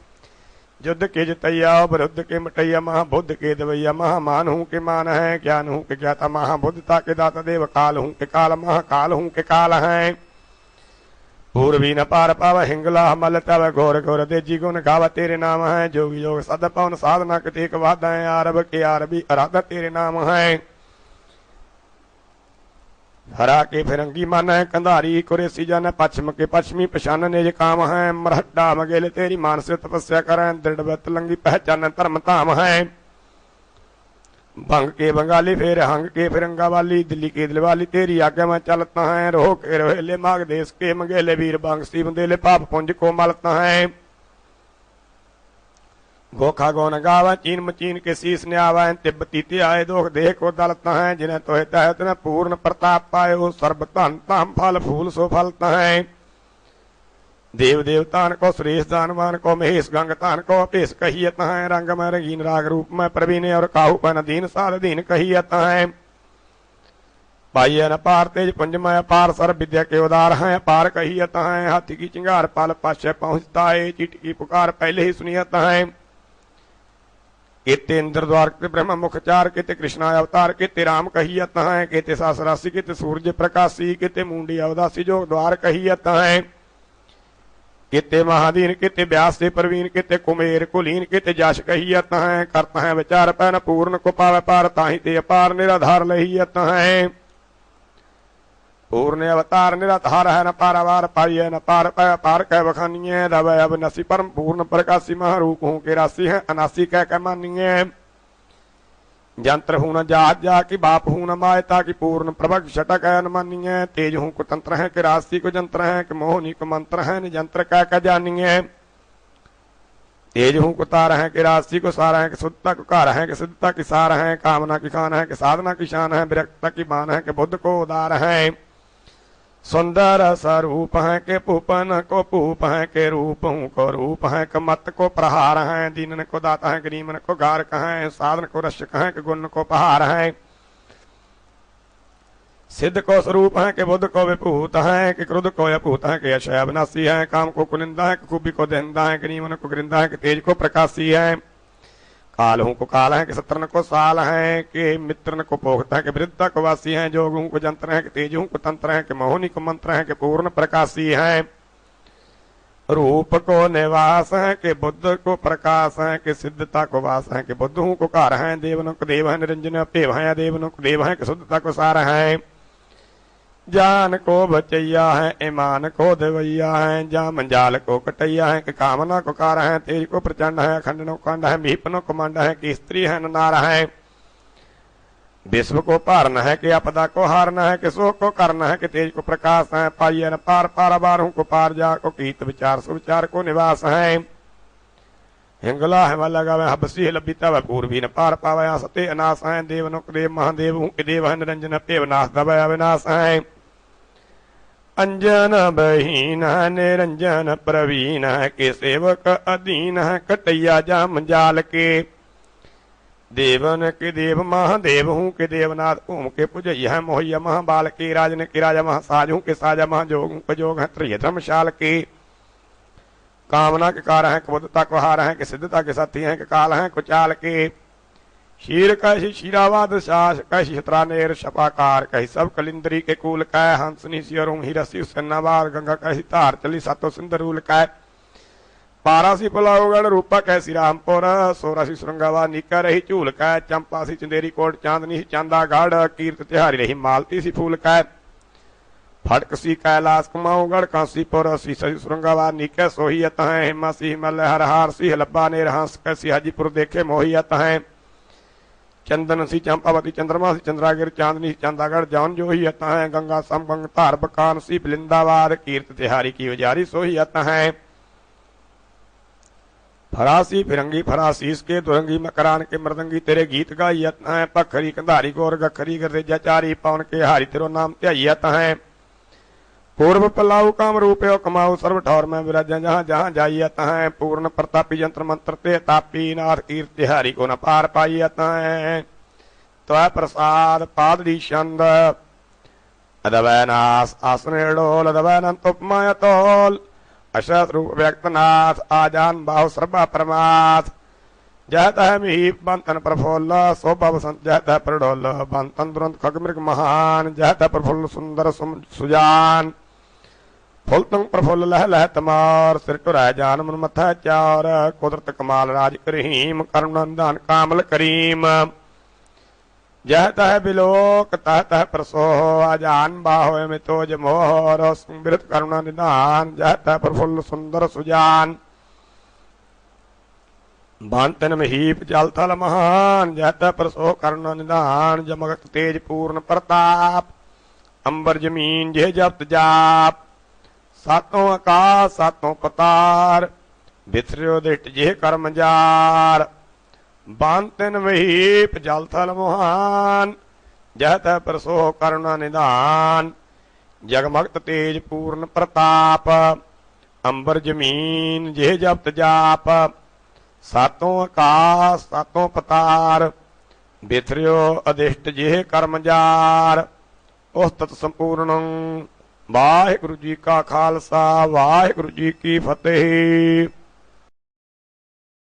युद्ध के जितैया विरुद्ध के मटैया महाबुद्ध के दवैया महामान हूँ के मान है ज्ञान हूँ के ज्ञाता महाबुद्धता के दाता देव काल हूँ के काल महाकाल हूँ के काल हैं पूर्वी न पार पाव हिंगला मल तव घोर घोर दे जी गुण गावा तेरे नाम है जोगी योग सद पवन साधना कतेक वादाएं आरब के आरबी आराधा तेरे नाम है हरा के फिरंगी मन है कंधारी कुरेसी जन पश्चिम के पश्चिमी पशान ने काम है मरहट्टा मगेले तेरी मानस तपस्या करें दृढ़ व्रत लंगी पहचान धर्म धाम है भंग के बंगाली फेर हंग के फिरंगा वाली दिल्ली के दिल वाली तेरी आज्ञा में चलता है रोह के रोहेले माग देश के मंगेले वीर बांग सी बंदेले पाप पुंज को मलता है गोखा गौन गावा चीन मचीन के शीस ने आवा तिब्बती ते आए दोख देह को दलता है जिन्हें तो है तिन्हें पूर्ण प्रताप पायो सर्व धन ताम फल फूल सो फलता है देव देवतान को सुरेश दानवान को महेश गंगतान को अपेश कहियत है रंग में रंगीन राग रूप में प्रवीण और काहू पन दीन साल दीन कहियत है पाइय न पार तेज पुंज में पार सर विद्या के उदार हैं पार कहियत है हाथी की चिंगार पाल पाश्य पहुंचता है चीट की पुकार पहले ही सुनियत है केते इंद्र द्वार के ब्रह्म मुखचार केते कृष्णा अवतार केते राम कहियत है केते सासरासी केते सूर्य प्रकाशी केते मुंडी अवदासी जो द्वार कहियत है केते महादीन केते व्यास से प्रवीण केते कुमेर कुलीन केते जाश कहियत है करता है विचार पैन पूर्ण को पावे पार ताहि ते अपार निराधार लहियत है पूर्ण अवतार निराधार है न पारावार पाइय न पार पै पार कह बखानिय दवै अब नसी परम पूर्ण प्रकाशी महारूप हूँ के राशि है अनासी कह मानिय यंत्र हूं न जात जा की बाप हूं न मायता की पूर्ण प्रभग शटक है न मानिय तेज हूं को तंत्र है कि राशि को जंत्र है कि मोहनी को मंत्र है न यंत्र कह जानिय तेज हूं को तार है कि राशि को सार है कि शुद्धता को कार है कि सिद्धता की सार है कामना की खान है कि साधना की शान है विरक्ता की बान है कि बुद्ध को उदार है सुंदर स्वरूप है के पूपन को पूप है के रूप हूँ को रूप है के मत को प्रहार है दीनन को दाता है गरीमन को गार कहें साधन को रश्क है के गुण को पहार है सिद्ध को स्वरूप है के बुद्ध को विभूत है कि क्रोध को अपूत है कि अक्षय अविनाशी है काम को कुनिंदा है कि खूबी को देंदा है कि नीमन को गरिंदा है कि तेज को प्रकाशी है काल हूं को काल है कि सत्रन को साल है कि मित्रन को पोखता है कि वृद्धा को वासी है जोग हूं को जंत्र है कि तेज हूं को तंत्र है कि मोहनी को मंत्र है कि पूर्ण प्रकाशी है रूप को निवास है कि बुद्ध को प्रकाश है कि सिद्धता को वास है कि बुद्ध हूं को कार है देवनों को देव है निरंजन पेव है देवनों को देव है कि शुद्धता को सार है जान को बचैया है ईमान को देवैया है। जा मंजाल को कटैया है कि कामना को कार है। तेज को प्रचंड है अखंड नो खंड है। भीपनो कुमंड है कि स्त्री है नार है। विश्व को पारना है कि आपदा को हारना है। कि शोक को करना है कि तेज को प्रकाश है। पाइए न पार पार बारों को पार जा को कीत विचार सुविचार को निवास है। हिंगला है वह लगावे हबसी लबिता वह पूर्वी न पार पावे सत्य अनाश है। देवनो देव महादेव हूँ कि देव है निरंजन पेव नाश दबय अविनाश है। अंजन बहीन है निरंजन प्रवीण है। के सेवक अधीन है कटैया जा मंजाल के। देवन के देव महादेव हूँ के देवनाथ ओम के पुजैया है। मोहैया महाबाल के राजन के राजा महासाज हूँ के साजा महाजोग हूँ के जोग है। त्रिय धर्मशाल के कामना के कार हैं। बुद्धता को हार हैं कि सिद्धता के साथी हैं। कि काल हैं कुचाल के। शीर कैसी शीरावाद शास कैसी शत्रानेर शपाकार। कही सब कलिंदरी के कूल कै। हंसनी सियरूं ही रसी सन्नावार। गंगा कैसी तार चली सातो सिंदरूल कै। पारासी पुलावगढ़ रूपा कैसी रामपुर। सोरासी श्रृंगावा निका रही चूल कै। चंपा सी चंदेरी कोट चांदनी सी चांदा गाढ़। कीर्त तिहारी रही मालती सी फूल कै। फटक सी कैलाश कुमाऊगढ़ कांसीपुर सी सही श्रृंगावा नीके सोहियत हैं। हिमा सी हिमल हर हार सी लब्बा नेर हंस कैसी हाजीपुर देखे मोहियत हैं। चंदन सी चंपावती चंद्रमा सी चंद्रागिर चांदनी सी चंदागढ़ जौन जोहियत हैं। गंगा समगंग तार बकान सी बिलिंदावाद कीर्त तिहारी की वजारी सोहियत हैं। फरासी फिरंगी फरासीस के दुरंगी मकरान के मृदंगी तेरे गीत गायत हैं। पखरी कंधारी गोर गखरी गरेजाचारी पवन के हारी तेरो नाम त्यायत हैं। पूर्व पलाऊ काम रूपयो कमाऊ सर्व ठौर में विराज जहाँ जहाँ जाइयत हैं। पूर्ण प्रतापी यंत्र मंत्र ते तापी नाथ कीर्ति हरि को न पार पाइयत हैं। त्वय प्रसाद पादड़ी छंद अदवैनास आसन डोल अदवैनंत उपमाय तोल। अशत रूप व्यक्तनाथ आजान बाहु सर्वा परमाथ। जहत है मीप बंतन प्रफुल्ल शोभा वसंत जहत है प्रडोल। बंतन दुरंत खग मृग महान जहत है प्रफुल्ल सुंदर सुजान। फुलतंग प्रफुल्ल लह लह तमार सिर टुरह जान मन मथा चार। कुदरत कमाल राज करीम करुणंदन कामल करीम। जहत है बिलोक तहत है प्रसोह अजान बाहो में तोज मोहर। सुमृत करुणा निदान जहत है प्रफुल्ल सुंदर सुजान। भांतन में हीप जल थल महान जहत है प्रसोह करुणा निदान। जमगत तेज पूर्ण प्रताप अंबर जमीन जे जप्त जाप। सातों आकाश सातों पतार बिथरियो दृष्ट जे कर्म जार। बांतन वहीप जल थल मोहान जहत प्रसोह करुणा निदान। जगमगत तेज पूर्ण प्रताप अंबर जमीन जे जप्त जाप। सातों आकाश सातों पतार बिथरियो अधिष्ट जे कर्म जार। उस तत् संपूर्ण। वाहिगुरु जी का खालसा वाहिगुरु जी की फतेह।